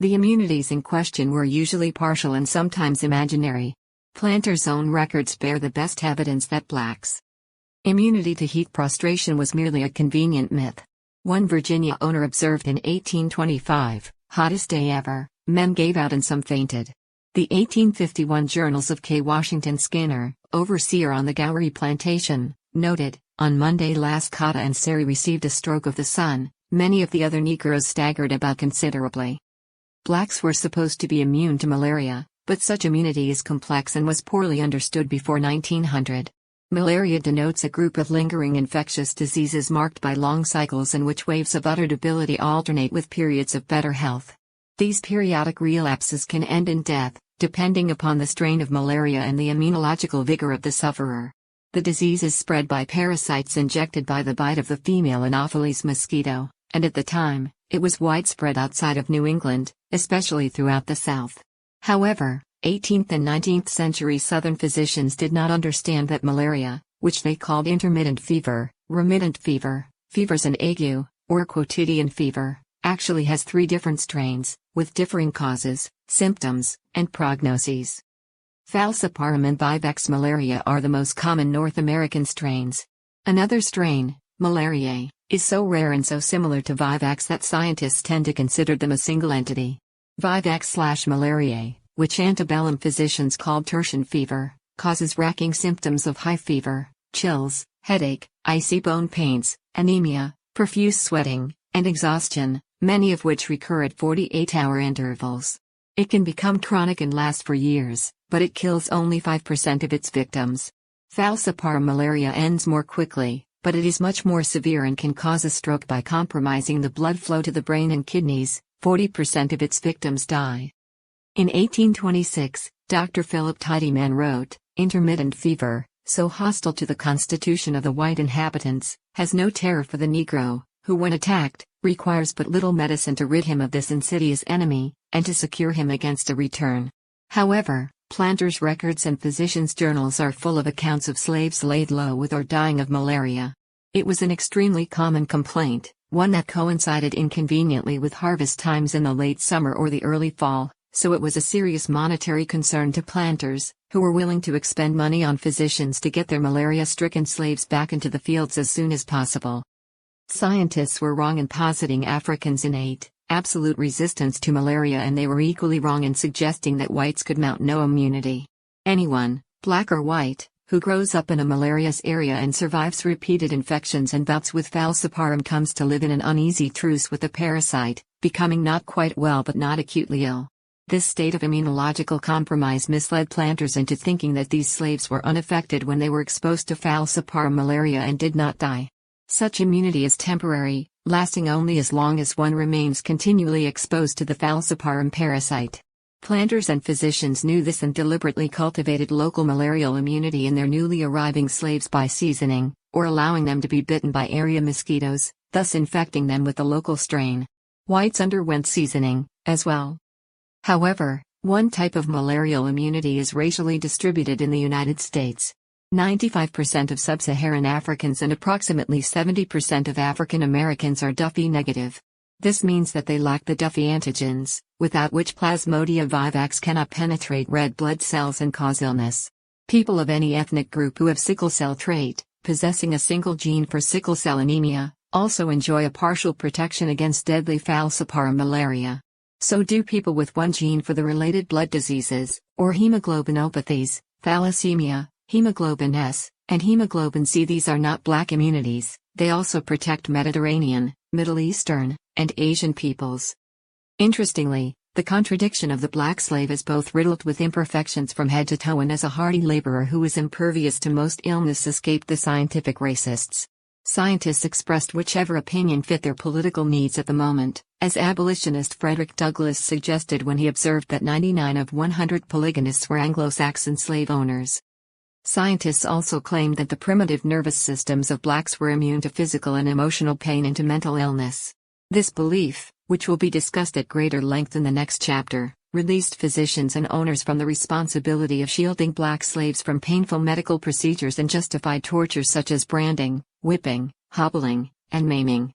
The immunities in question were usually partial and sometimes imaginary. Planters' own records bear the best evidence that blacks' immunity to heat prostration was merely a convenient myth. One Virginia owner observed in 1825, "Hottest day ever, men gave out and some fainted." The 1851 Journals of K. Washington Skinner, overseer on the Gowrie plantation, noted, "On Monday last Cotta and Sari received a stroke of the sun, many of the other Negroes staggered about considerably." Blacks were supposed to be immune to malaria, but such immunity is complex and was poorly understood before 1900. Malaria denotes a group of lingering infectious diseases marked by long cycles in which waves of utter debility alternate with periods of better health. These periodic relapses can end in death, depending upon the strain of malaria and the immunological vigor of the sufferer. The disease is spread by parasites injected by the bite of the female Anopheles mosquito, and at the time, it was widespread outside of New England, especially throughout the South. However, 18th and 19th century Southern physicians did not understand that malaria, which they called intermittent fever, remittent fever, fevers and ague, or quotidian fever, actually has 3 different strains, with differing causes, symptoms, and prognoses. Falciparum and Vivax malaria are the most common North American strains. Another strain, malariae, is so rare and so similar to Vivax that scientists tend to consider them a single entity. Vivax/malariae, which antebellum physicians called tertian fever, causes racking symptoms of high fever, chills, headache, icy bone pains, anemia, profuse sweating, and exhaustion, many of which recur at 48-hour intervals. It can become chronic and last for years, but it kills only 5% of its victims. Falciparum malaria ends more quickly, but it is much more severe and can cause a stroke by compromising the blood flow to the brain and kidneys. 40% of its victims die. In 1826, Dr. Philip Tidyman wrote, "Intermittent fever, so hostile to the constitution of the white inhabitants, has no terror for the Negro, who when attacked, requires but little medicine to rid him of this insidious enemy, and to secure him against a return." However, planters' records and physicians' journals are full of accounts of slaves laid low with or dying of malaria. It was an extremely common complaint, one that coincided inconveniently with harvest times in the late summer or the early fall, so it was a serious monetary concern to planters, who were willing to expend money on physicians to get their malaria-stricken slaves back into the fields as soon as possible. Scientists were wrong in positing Africans' innate, absolute resistance to malaria, and they were equally wrong in suggesting that whites could mount no immunity. Anyone, black or white, who grows up in a malarious area and survives repeated infections and bouts with falciparum comes to live in an uneasy truce with the parasite, becoming not quite well but not acutely ill. This state of immunological compromise misled planters into thinking that these slaves were unaffected when they were exposed to falciparum malaria and did not die. Such immunity is temporary, lasting only as long as one remains continually exposed to the falciparum parasite. Planters and physicians knew this and deliberately cultivated local malarial immunity in their newly arriving slaves by seasoning, or allowing them to be bitten by area mosquitoes, thus infecting them with the local strain. Whites underwent seasoning, as well. However, one type of malarial immunity is racially distributed in the United States. 95% of sub-Saharan Africans and approximately 70% of African Americans are Duffy negative. This means that they lack the Duffy antigens, without which Plasmodium vivax cannot penetrate red blood cells and cause illness. People of any ethnic group who have sickle cell trait, possessing a single gene for sickle cell anemia, also enjoy a partial protection against deadly falciparum malaria. So do people with one gene for the related blood diseases, or hemoglobinopathies, thalassemia, hemoglobin S, and hemoglobin C. These are not black immunities, they also protect Mediterranean, Middle Eastern, and Asian peoples. Interestingly, the contradiction of the black slave is both riddled with imperfections from head to toe and as a hardy laborer who is impervious to most illness escaped the scientific racists. Scientists expressed whichever opinion fit their political needs at the moment, as abolitionist Frederick Douglass suggested when he observed that 99 of 100 polygamists were Anglo-Saxon slave owners. Scientists also claimed that the primitive nervous systems of blacks were immune to physical and emotional pain and to mental illness. This belief, which will be discussed at greater length in the next chapter, released physicians and owners from the responsibility of shielding black slaves from painful medical procedures and justified tortures such as branding, whipping, hobbling, and maiming.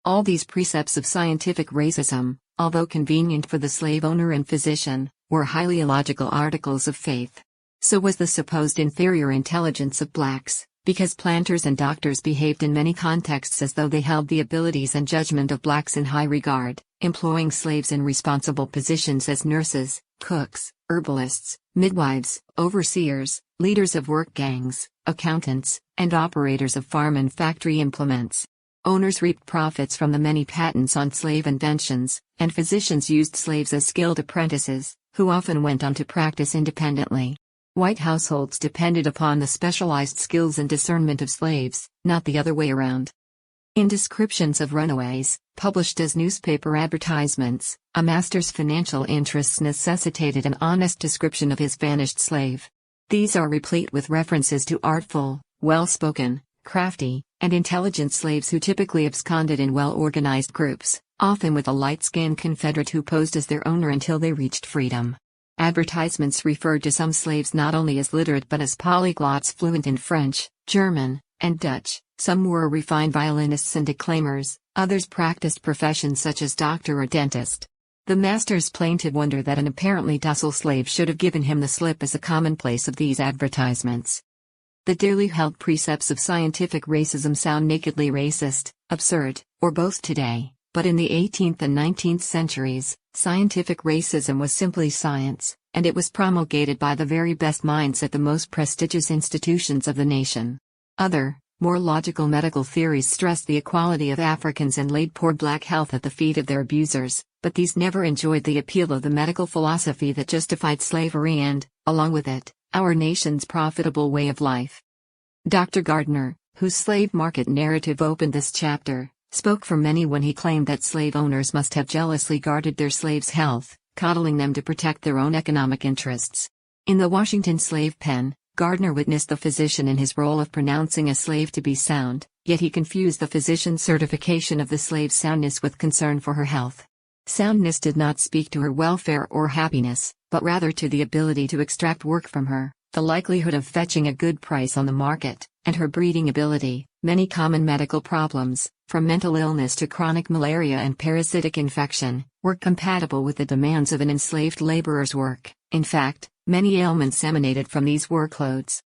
All these precepts of scientific racism, although convenient for the slave owner and physician, were highly illogical articles of faith. So was the supposed inferior intelligence of blacks, because planters and doctors behaved in many contexts as though they held the abilities and judgment of blacks in high regard, employing slaves in responsible positions as nurses, cooks, herbalists, midwives, overseers, leaders of work gangs, accountants, and operators of farm and factory implements. Owners reaped profits from the many patents on slave inventions, and physicians used slaves as skilled apprentices, who often went on to practice independently. White households depended upon the specialized skills and discernment of slaves, not the other way around. In descriptions of runaways, published as newspaper advertisements, a master's financial interests necessitated an honest description of his vanished slave. These are replete with references to artful, well-spoken, crafty, and intelligent slaves who typically absconded in well-organized groups, often with a light-skinned confederate who posed as their owner until they reached freedom. Advertisements referred to some slaves not only as literate but as polyglots fluent in French, German, and Dutch. Some were refined violinists and declaimers, others practiced professions such as doctor or dentist. The master's plaintive wonder that an apparently docile slave should have given him the slip is a commonplace of these advertisements. The dearly held precepts of scientific racism sound nakedly racist, absurd, or both today, but in the 18th and 19th centuries, scientific racism was simply science, and it was promulgated by the very best minds at the most prestigious institutions of the nation. Other, more logical medical theories stressed the equality of Africans and laid poor black health at the feet of their abusers, but these never enjoyed the appeal of the medical philosophy that justified slavery and, along with it, our nation's profitable way of life. Dr. Gardner, whose slave market narrative opened this chapter, spoke for many when he claimed that slave owners must have jealously guarded their slaves' health, coddling them to protect their own economic interests. In the Washington slave pen, Gardner witnessed the physician in his role of pronouncing a slave to be sound, yet he confused the physician's certification of the slave's soundness with concern for her health. Soundness did not speak to her welfare or happiness, but rather to the ability to extract work from her, the likelihood of fetching a good price on the market, and her breeding ability. Many common medical problems, from mental illness to chronic malaria and parasitic infection, were compatible with the demands of an enslaved laborer's work. In fact, many ailments emanated from these workloads.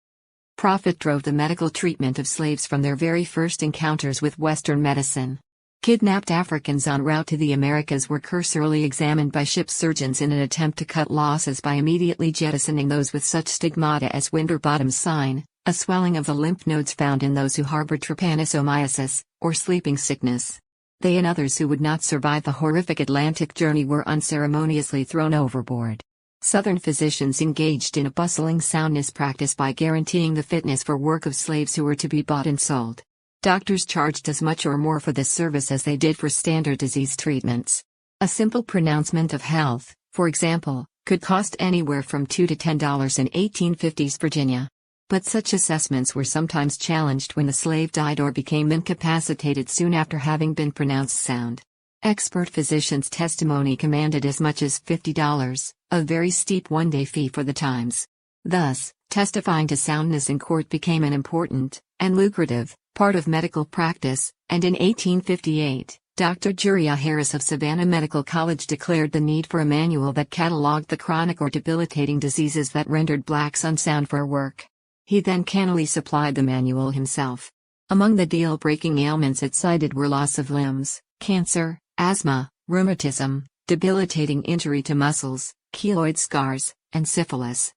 Profit drove the medical treatment of slaves from their very first encounters with Western medicine. Kidnapped Africans en route to the Americas were cursorily examined by ship surgeons in an attempt to cut losses by immediately jettisoning those with such stigmata as Winterbottom's sign, a swelling of the lymph nodes found in those who harbored trypanosomiasis, or sleeping sickness. They and others who would not survive the horrific Atlantic journey were unceremoniously thrown overboard. Southern physicians engaged in a bustling soundness practice by guaranteeing the fitness for work of slaves who were to be bought and sold. Doctors charged as much or more for this service as they did for standard disease treatments. A simple pronouncement of health, for example, could cost anywhere from $2 to $10 in 1850s Virginia. But such assessments were sometimes challenged when the slave died or became incapacitated soon after having been pronounced sound. Expert physicians' testimony commanded as much as $50, a very steep one-day fee for the times. Thus, testifying to soundness in court became an important, and lucrative, part of medical practice, and in 1858, Dr. Juriah Harris of Savannah Medical College declared the need for a manual that cataloged the chronic or debilitating diseases that rendered blacks unsound for work. He then cannily supplied the manual himself. Among the deal-breaking ailments it cited were loss of limbs, cancer, asthma, rheumatism, debilitating injury to muscles, keloid scars, and syphilis.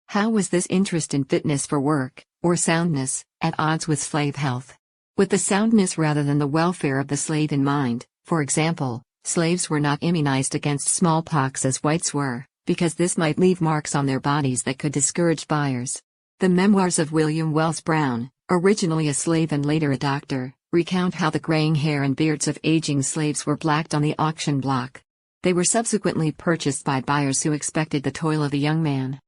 How was this interest in fitness for work, or soundness, at odds with slave health? With the soundness rather than the welfare of the slave in mind, for example, slaves were not immunized against smallpox as whites were, because this might leave marks on their bodies that could discourage buyers. The memoirs of William Wells Brown, originally a slave and later a doctor, recount how the graying hair and beards of aging slaves were blacked on the auction block. They were subsequently purchased by buyers who expected the toil of a young man.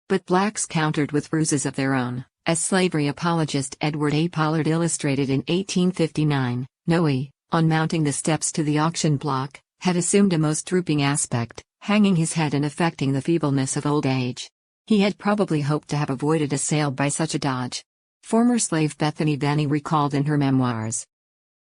But blacks countered with ruses of their own, as slavery apologist Edward A. Pollard illustrated in 1859. Noe, on mounting the steps to the auction block, had assumed a most drooping aspect, hanging his head and affecting the feebleness of old age. He had probably hoped to have avoided a sale by such a dodge. Former slave Bethany Benny recalled in her memoirs.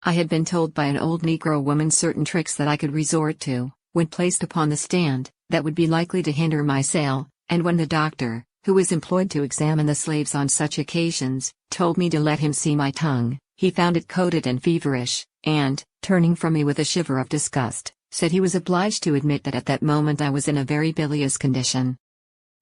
I had been told by an old Negro woman certain tricks that I could resort to, when placed upon the stand, that would be likely to hinder my sale, and when the doctor, who was employed to examine the slaves on such occasions, told me to let him see my tongue, he found it coated and feverish, and, turning from me with a shiver of disgust, said he was obliged to admit that at that moment I was in a very bilious condition.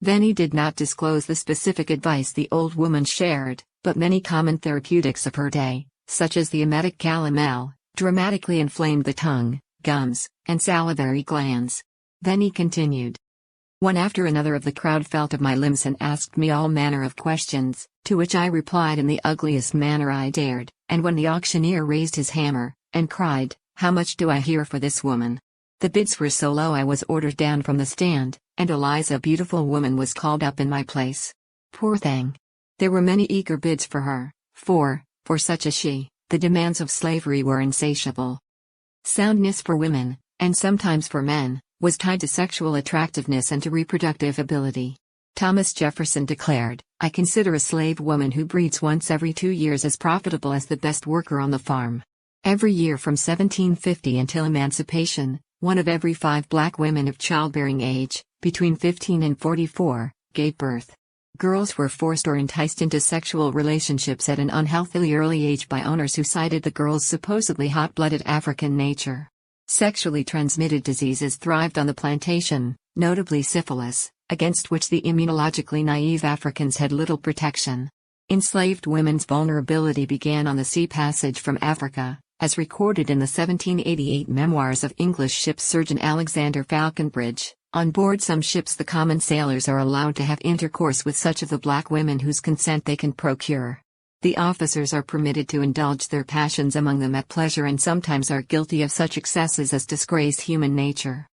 Benny did not disclose the specific advice the old woman shared, but many common therapeutics of her day, such as the emetic calomel, dramatically inflamed the tongue, gums, and salivary glands. Benny continued. One after another of the crowd felt of my limbs and asked me all manner of questions, to which I replied in the ugliest manner I dared, and when the auctioneer raised his hammer, and cried, "How much do I hear for this woman?" the bids were so low I was ordered down from the stand, and Eliza, a beautiful woman, was called up in my place. Poor thing! There were many eager bids for her, for such as she, the demands of slavery were insatiable. Soundness for women, and sometimes for men, was tied to sexual attractiveness and to reproductive ability. Thomas Jefferson declared, "I consider a slave woman who breeds once every 2 years as profitable as the best worker on the farm." Every year from 1750 until emancipation, 1 of every 5 black women of childbearing age, between 15 and 44, gave birth. Girls were forced or enticed into sexual relationships at an unhealthily early age by owners who cited the girls' supposedly hot-blooded African nature. Sexually transmitted diseases thrived on the plantation, notably syphilis, against which the immunologically naive Africans had little protection. Enslaved women's vulnerability began on the sea passage from Africa, as recorded in the 1788 memoirs of English ship surgeon Alexander Falconbridge. On board some ships the common sailors are allowed to have intercourse with such of the black women whose consent they can procure. The officers are permitted to indulge their passions among them at pleasure and sometimes are guilty of such excesses as disgrace human nature.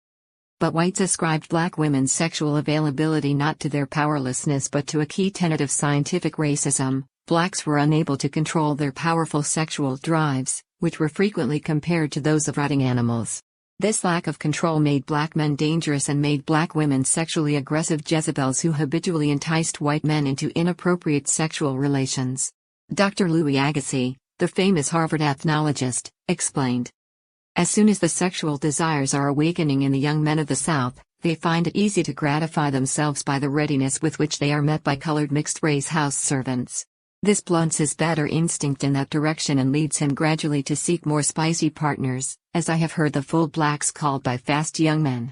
But whites ascribed black women's sexual availability not to their powerlessness but to a key tenet of scientific racism. Blacks were unable to control their powerful sexual drives, which were frequently compared to those of rotting animals. This lack of control made black men dangerous and made black women sexually aggressive Jezebels who habitually enticed white men into inappropriate sexual relations. Dr. Louis Agassiz, the famous Harvard ethnologist, explained. As soon as the sexual desires are awakening in the young men of the South, they find it easy to gratify themselves by the readiness with which they are met by colored mixed-race house servants. This blunts his better instinct in that direction and leads him gradually to seek more spicy partners, as I have heard the full blacks called by fast young men.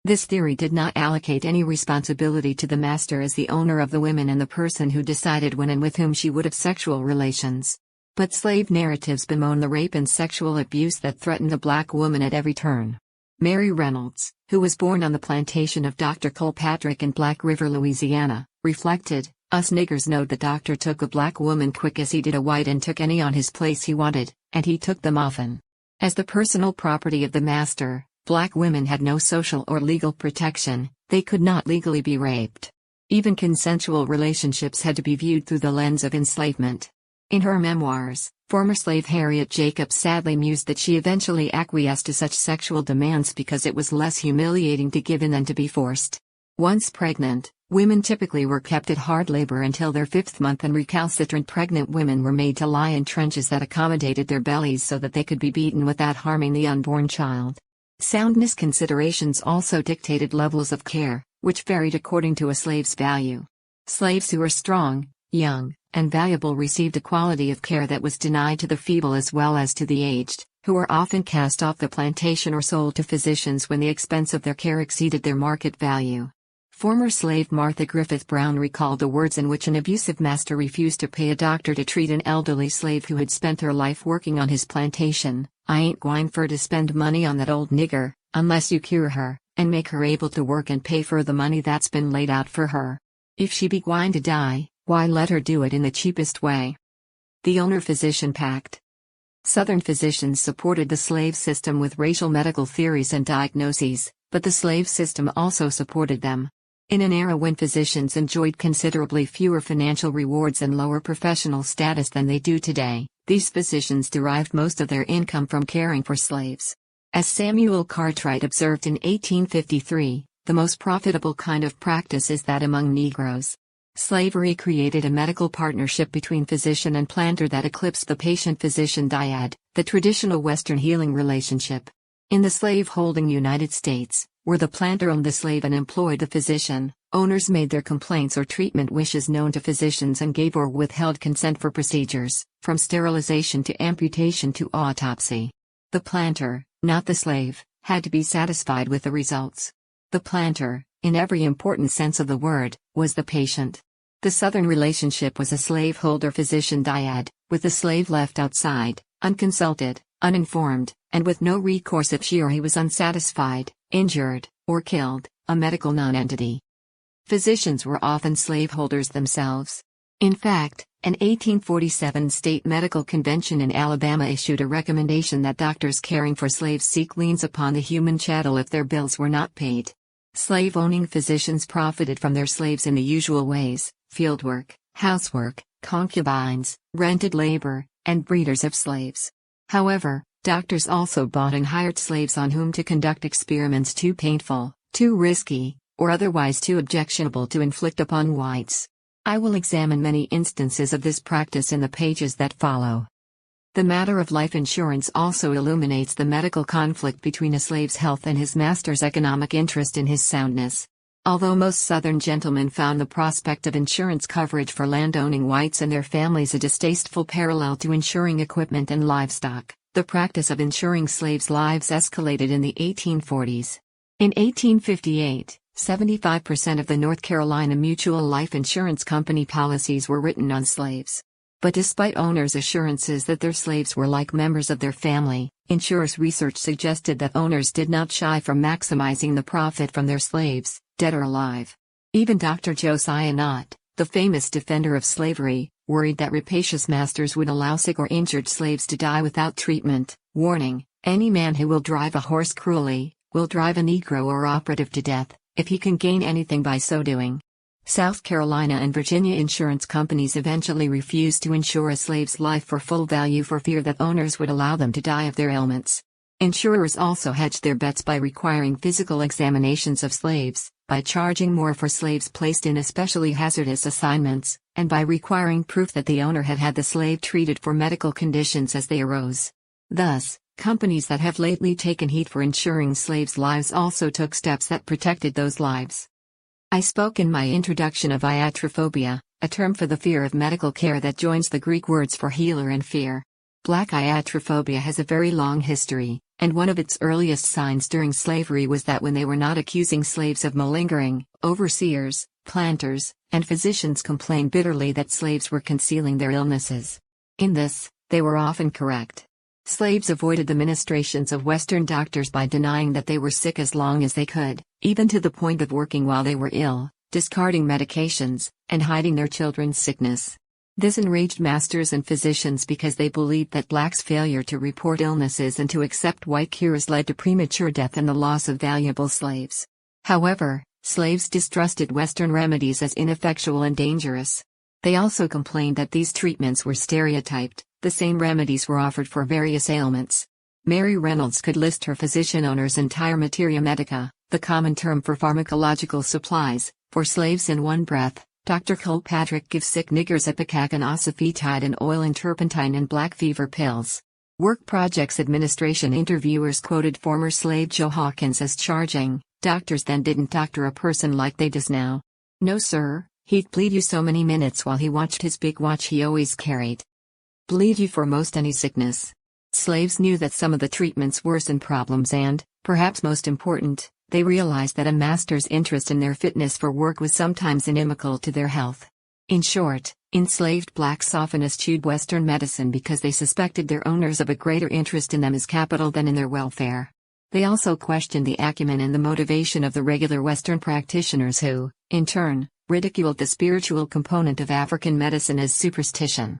This theory did not allocate any responsibility to the master as the owner of the women and the person who decided when and with whom she would have sexual relations. But slave narratives bemoan the rape and sexual abuse that threatened the black woman at every turn. Mary Reynolds, who was born on the plantation of Dr. Kilpatrick in Black River, Louisiana, reflected, "Us niggers knowed the doctor took a black woman quick as he did a white and took any on his place he wanted, and he took them often." As the personal property of the master, black women had no social or legal protection, they could not legally be raped. Even consensual relationships had to be viewed through the lens of enslavement. In her memoirs, former slave Harriet Jacobs sadly mused that she eventually acquiesced to such sexual demands because it was less humiliating to give in than to be forced. Once pregnant, women typically were kept at hard labor until their 5th month, and recalcitrant pregnant women were made to lie in trenches that accommodated their bellies so that they could be beaten without harming the unborn child. Soundness considerations also dictated levels of care, which varied according to a slave's value. Slaves who were strong, young, and valuable received a quality of care that was denied to the feeble as well as to the aged, who were often cast off the plantation or sold to physicians when the expense of their care exceeded their market value. Former slave Martha Griffith Brown recalled the words in which an abusive master refused to pay a doctor to treat an elderly slave who had spent her life working on his plantation. "I ain't gwine fer to spend money on that old nigger, unless you cure her, and make her able to work and pay fer the money that's been laid out for her. If she be gwine to die, why let her do it in the cheapest way." The owner-physician pact. Southern physicians supported the slave system with racial medical theories and diagnoses, but the slave system also supported them. In an era when physicians enjoyed considerably fewer financial rewards and lower professional status than they do today, These physicians derived most of their income from caring for slaves. As Samuel Cartwright observed in 1853, the most profitable kind of practice is that among Negroes. Slavery created a medical partnership between physician and planter that eclipsed the patient-physician dyad, the traditional Western healing relationship. In the slave-holding United States, where the planter owned the slave and employed the physician, owners made their complaints or treatment wishes known to physicians and gave or withheld consent for procedures, from sterilization to amputation to autopsy. The planter, not the slave, had to be satisfied with the results. The planter, in every important sense of the word, was the patient. The Southern relationship was a slaveholder-physician dyad, with the slave left outside, unconsulted, uninformed, and with no recourse if she or he was unsatisfied, injured, or killed, a medical nonentity. Physicians were often slaveholders themselves. In fact, an 1847 state medical convention in Alabama issued a recommendation that doctors caring for slaves seek liens upon the human chattel if their bills were not paid. Slave-owning physicians profited from their slaves in the usual ways: fieldwork, housework, concubines, rented labor, and breeders of slaves. However, doctors also bought and hired slaves on whom to conduct experiments too painful, too risky, or otherwise too objectionable to inflict upon whites. I will examine many instances of this practice in the pages that follow. The matter of life insurance also illuminates the medical conflict between a slave's health and his master's economic interest in his soundness. Although most Southern gentlemen found the prospect of insurance coverage for land-owning whites and their families a distasteful parallel to insuring equipment and livestock, the practice of insuring slaves' lives escalated in the 1840s. In 1858, 75% of the North Carolina Mutual Life Insurance Company policies were written on slaves. But despite owners' assurances that their slaves were like members of their family, insurers' research suggested that owners did not shy from maximizing the profit from their slaves, dead or alive. Even Dr. Josiah Nott, the famous defender of slavery, worried that rapacious masters would allow sick or injured slaves to die without treatment, warning, "Any man who will drive a horse cruelly, will drive a Negro or operative to death, if he can gain anything by so doing." South Carolina and Virginia insurance companies eventually refused to insure a slave's life for full value for fear that owners would allow them to die of their ailments. Insurers also hedged their bets by requiring physical examinations of slaves, by charging more for slaves placed in especially hazardous assignments, and by requiring proof that the owner had had the slave treated for medical conditions as they arose. Thus, companies that have lately taken heed for insuring slaves' lives also took steps that protected those lives. I spoke in my introduction of iatrophobia, a term for the fear of medical care that joins the Greek words for healer and fear. Black iatrophobia has a very long history, and one of its earliest signs during slavery was that when they were not accusing slaves of malingering, overseers, planters, and physicians complained bitterly that slaves were concealing their illnesses. In this, they were often correct. Slaves avoided the ministrations of Western doctors by denying that they were sick as long as they could, even to the point of working while they were ill, discarding medications, and hiding their children's sickness. This enraged masters and physicians because they believed that blacks' failure to report illnesses and to accept white cures led to premature death and the loss of valuable slaves. However, slaves distrusted Western remedies as ineffectual and dangerous. They also complained that these treatments were stereotyped. The same remedies were offered for various ailments. Mary Reynolds could list her physician owner's entire materia medica, the common term for pharmacological supplies, for slaves in one breath. Dr. Kilpatrick gives sick niggers ipecac and ossifetide and oil and turpentine and black fever pills. Work Projects Administration interviewers quoted former slave Joe Hawkins as charging, "Doctors then didn't doctor a person like they does now. No sir, he'd bleed you so many minutes while he watched his big watch he always carried. Bleed you for most any sickness." Slaves knew that some of the treatments worsened problems and, perhaps most important, they realized that a master's interest in their fitness for work was sometimes inimical to their health. In short, enslaved blacks often eschewed Western medicine because they suspected their owners of a greater interest in them as capital than in their welfare. They also questioned the acumen and the motivation of the regular Western practitioners who, in turn, ridiculed the spiritual component of African medicine as superstition.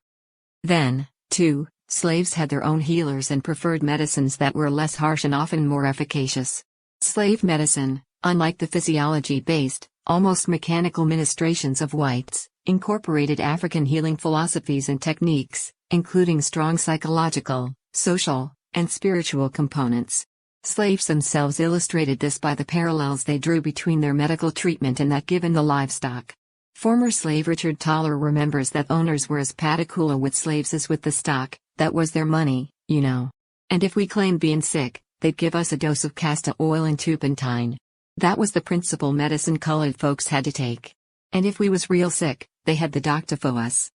Then, too, slaves had their own healers and preferred medicines that were less harsh and often more efficacious. Slave medicine, unlike the physiology-based, almost mechanical ministrations of whites, incorporated African healing philosophies and techniques, including strong psychological, social, and spiritual components. Slaves themselves illustrated this by the parallels they drew between their medical treatment and that given the livestock. Former slave Richard Toller remembers that owners were as paticool with slaves as with the stock, that was their money, you know. And if we claimed being sick, they'd give us a dose of castor oil and turpentine. That was the principal medicine colored folks had to take. And if we was real sick, they had the doctor for us.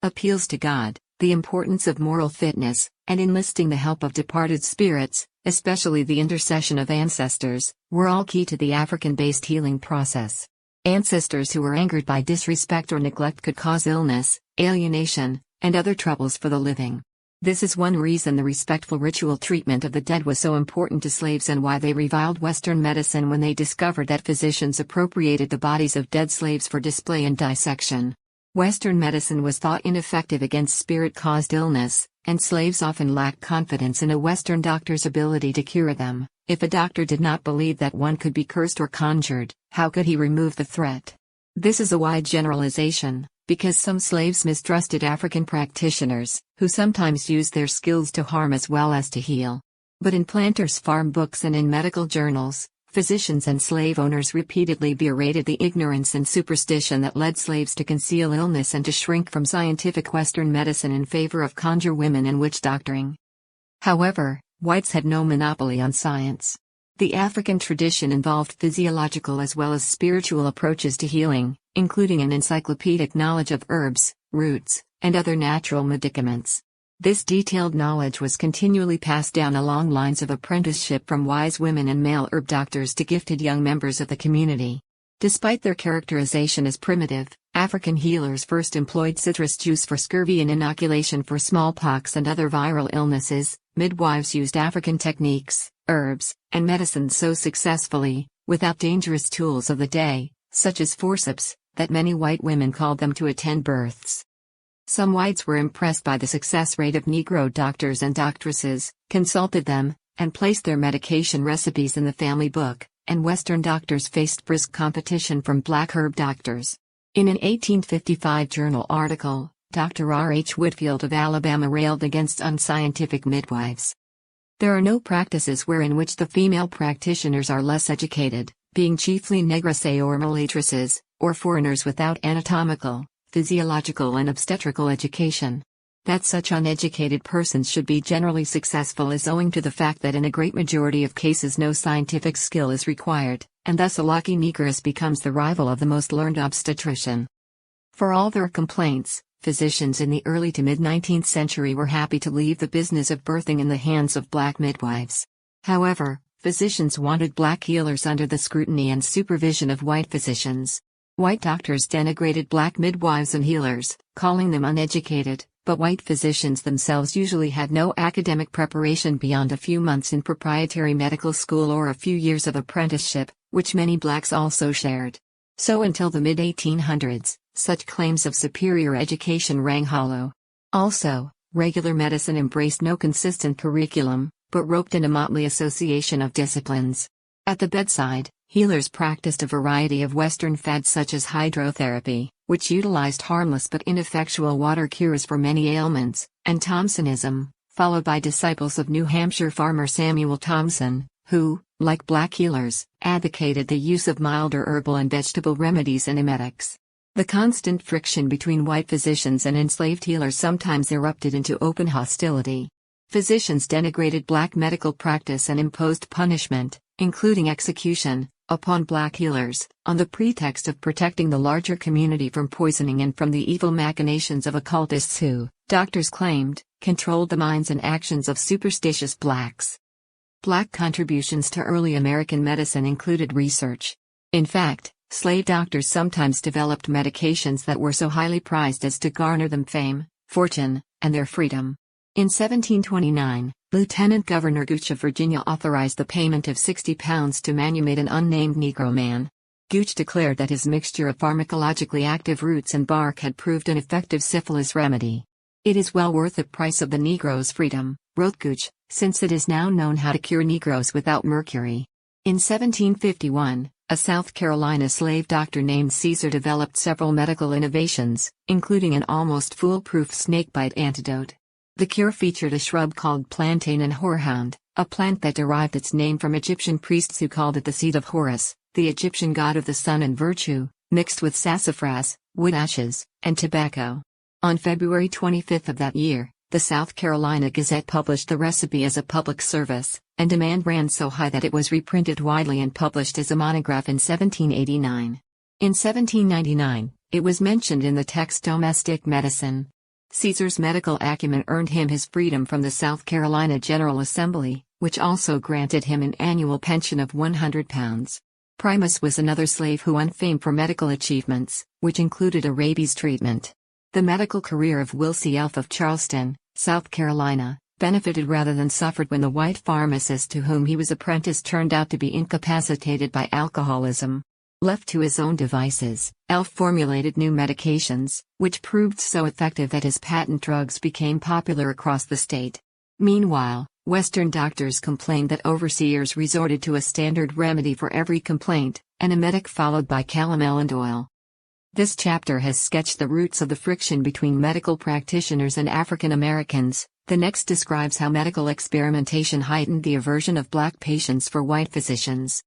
Appeals to God, the importance of moral fitness, and enlisting the help of departed spirits, especially the intercession of ancestors, were all key to the African-based healing process. Ancestors who were angered by disrespect or neglect could cause illness, alienation, and other troubles for the living. This is one reason the respectful ritual treatment of the dead was so important to slaves and why they reviled Western medicine when they discovered that physicians appropriated the bodies of dead slaves for display and dissection. Western medicine was thought ineffective against spirit-caused illness, and slaves often lacked confidence in a Western doctor's ability to cure them. If a doctor did not believe that one could be cursed or conjured, how could he remove the threat? This is a wide generalization, because some slaves mistrusted African practitioners, who sometimes used their skills to harm as well as to heal. But in planters' farm books and in medical journals, physicians and slave owners repeatedly berated the ignorance and superstition that led slaves to conceal illness and to shrink from scientific Western medicine in favor of conjure women and witch doctoring. However, whites had no monopoly on science. The African tradition involved physiological as well as spiritual approaches to healing, including an encyclopedic knowledge of herbs, roots, and other natural medicaments. This detailed knowledge was continually passed down along lines of apprenticeship from wise women and male herb doctors to gifted young members of the community. Despite their characterization as primitive, African healers first employed citrus juice for scurvy and inoculation for smallpox and other viral illnesses. Midwives used African techniques, herbs, and medicines so successfully, without dangerous tools of the day, such as forceps, that many white women called them to attend births. Some whites were impressed by the success rate of Negro doctors and doctresses, consulted them, and placed their medication recipes in the family book, and Western doctors faced brisk competition from black herb doctors. In an 1855 journal article, Dr. R. H. Whitfield of Alabama railed against unscientific midwives. There are no practices wherein which the female practitioners are less educated, being chiefly negresses or mulatresses, or foreigners without anatomical, physiological and obstetrical education. That such uneducated persons should be generally successful is owing to the fact that in a great majority of cases no scientific skill is required, and thus a lucky negress becomes the rival of the most learned obstetrician. For all their complaints, physicians in the early to mid-19th century were happy to leave the business of birthing in the hands of black midwives. However, physicians wanted black healers under the scrutiny and supervision of white physicians. White doctors denigrated black midwives and healers, calling them uneducated, but white physicians themselves usually had no academic preparation beyond a few months in proprietary medical school or a few years of apprenticeship, which many blacks also shared. So until the mid-1800s, such claims of superior education rang hollow. Also, regular medicine embraced no consistent curriculum, but roped in a motley association of disciplines. At the bedside, healers practiced a variety of Western fads such as hydrotherapy, which utilized harmless but ineffectual water cures for many ailments, and Thompsonism, followed by disciples of New Hampshire farmer Samuel Thompson, who, like black healers, advocated the use of milder herbal and vegetable remedies and emetics. The constant friction between white physicians and enslaved healers sometimes erupted into open hostility. Physicians denigrated black medical practice and imposed punishment, including execution, upon black healers, on the pretext of protecting the larger community from poisoning and from the evil machinations of occultists who, doctors claimed, controlled the minds and actions of superstitious blacks. Black contributions to early American medicine included research. In fact, slave doctors sometimes developed medications that were so highly prized as to garner them fame, fortune, and their freedom. In 1729, Lieutenant Governor Gooch of Virginia authorized the payment of £60 to manumit an unnamed Negro man. Gooch declared that his mixture of pharmacologically active roots and bark had proved an effective syphilis remedy. "It is well worth the price of the Negro's freedom," wrote Gooch, "since it is now known how to cure Negroes without mercury." In 1751, A South Carolina slave doctor named Caesar developed several medical innovations, including an almost foolproof snakebite antidote. The cure featured a shrub called plantain and horehound, a plant that derived its name from Egyptian priests who called it the seed of Horus, the Egyptian god of the sun and virtue, mixed with sassafras, wood ashes, and tobacco. On February 25 of that year, the South Carolina Gazette published the recipe as a public service, and demand ran so high that it was reprinted widely and published as a monograph in 1789. In 1799, it was mentioned in the text Domestic Medicine. Caesar's medical acumen earned him his freedom from the South Carolina General Assembly, which also granted him an annual pension of £100. Primus was another slave who won fame for medical achievements, which included a rabies treatment. The medical career of Wilcie Elf of Charleston, South Carolina, benefited rather than suffered when the white pharmacist to whom he was apprenticed turned out to be incapacitated by alcoholism. Left to his own devices, Elf formulated new medications, which proved so effective that his patent drugs became popular across the state. Meanwhile, Western doctors complained that overseers resorted to a standard remedy for every complaint, an emetic followed by calomel and oil. This chapter has sketched the roots of the friction between medical practitioners and African Americans. The next describes how medical experimentation heightened the aversion of black patients for white physicians.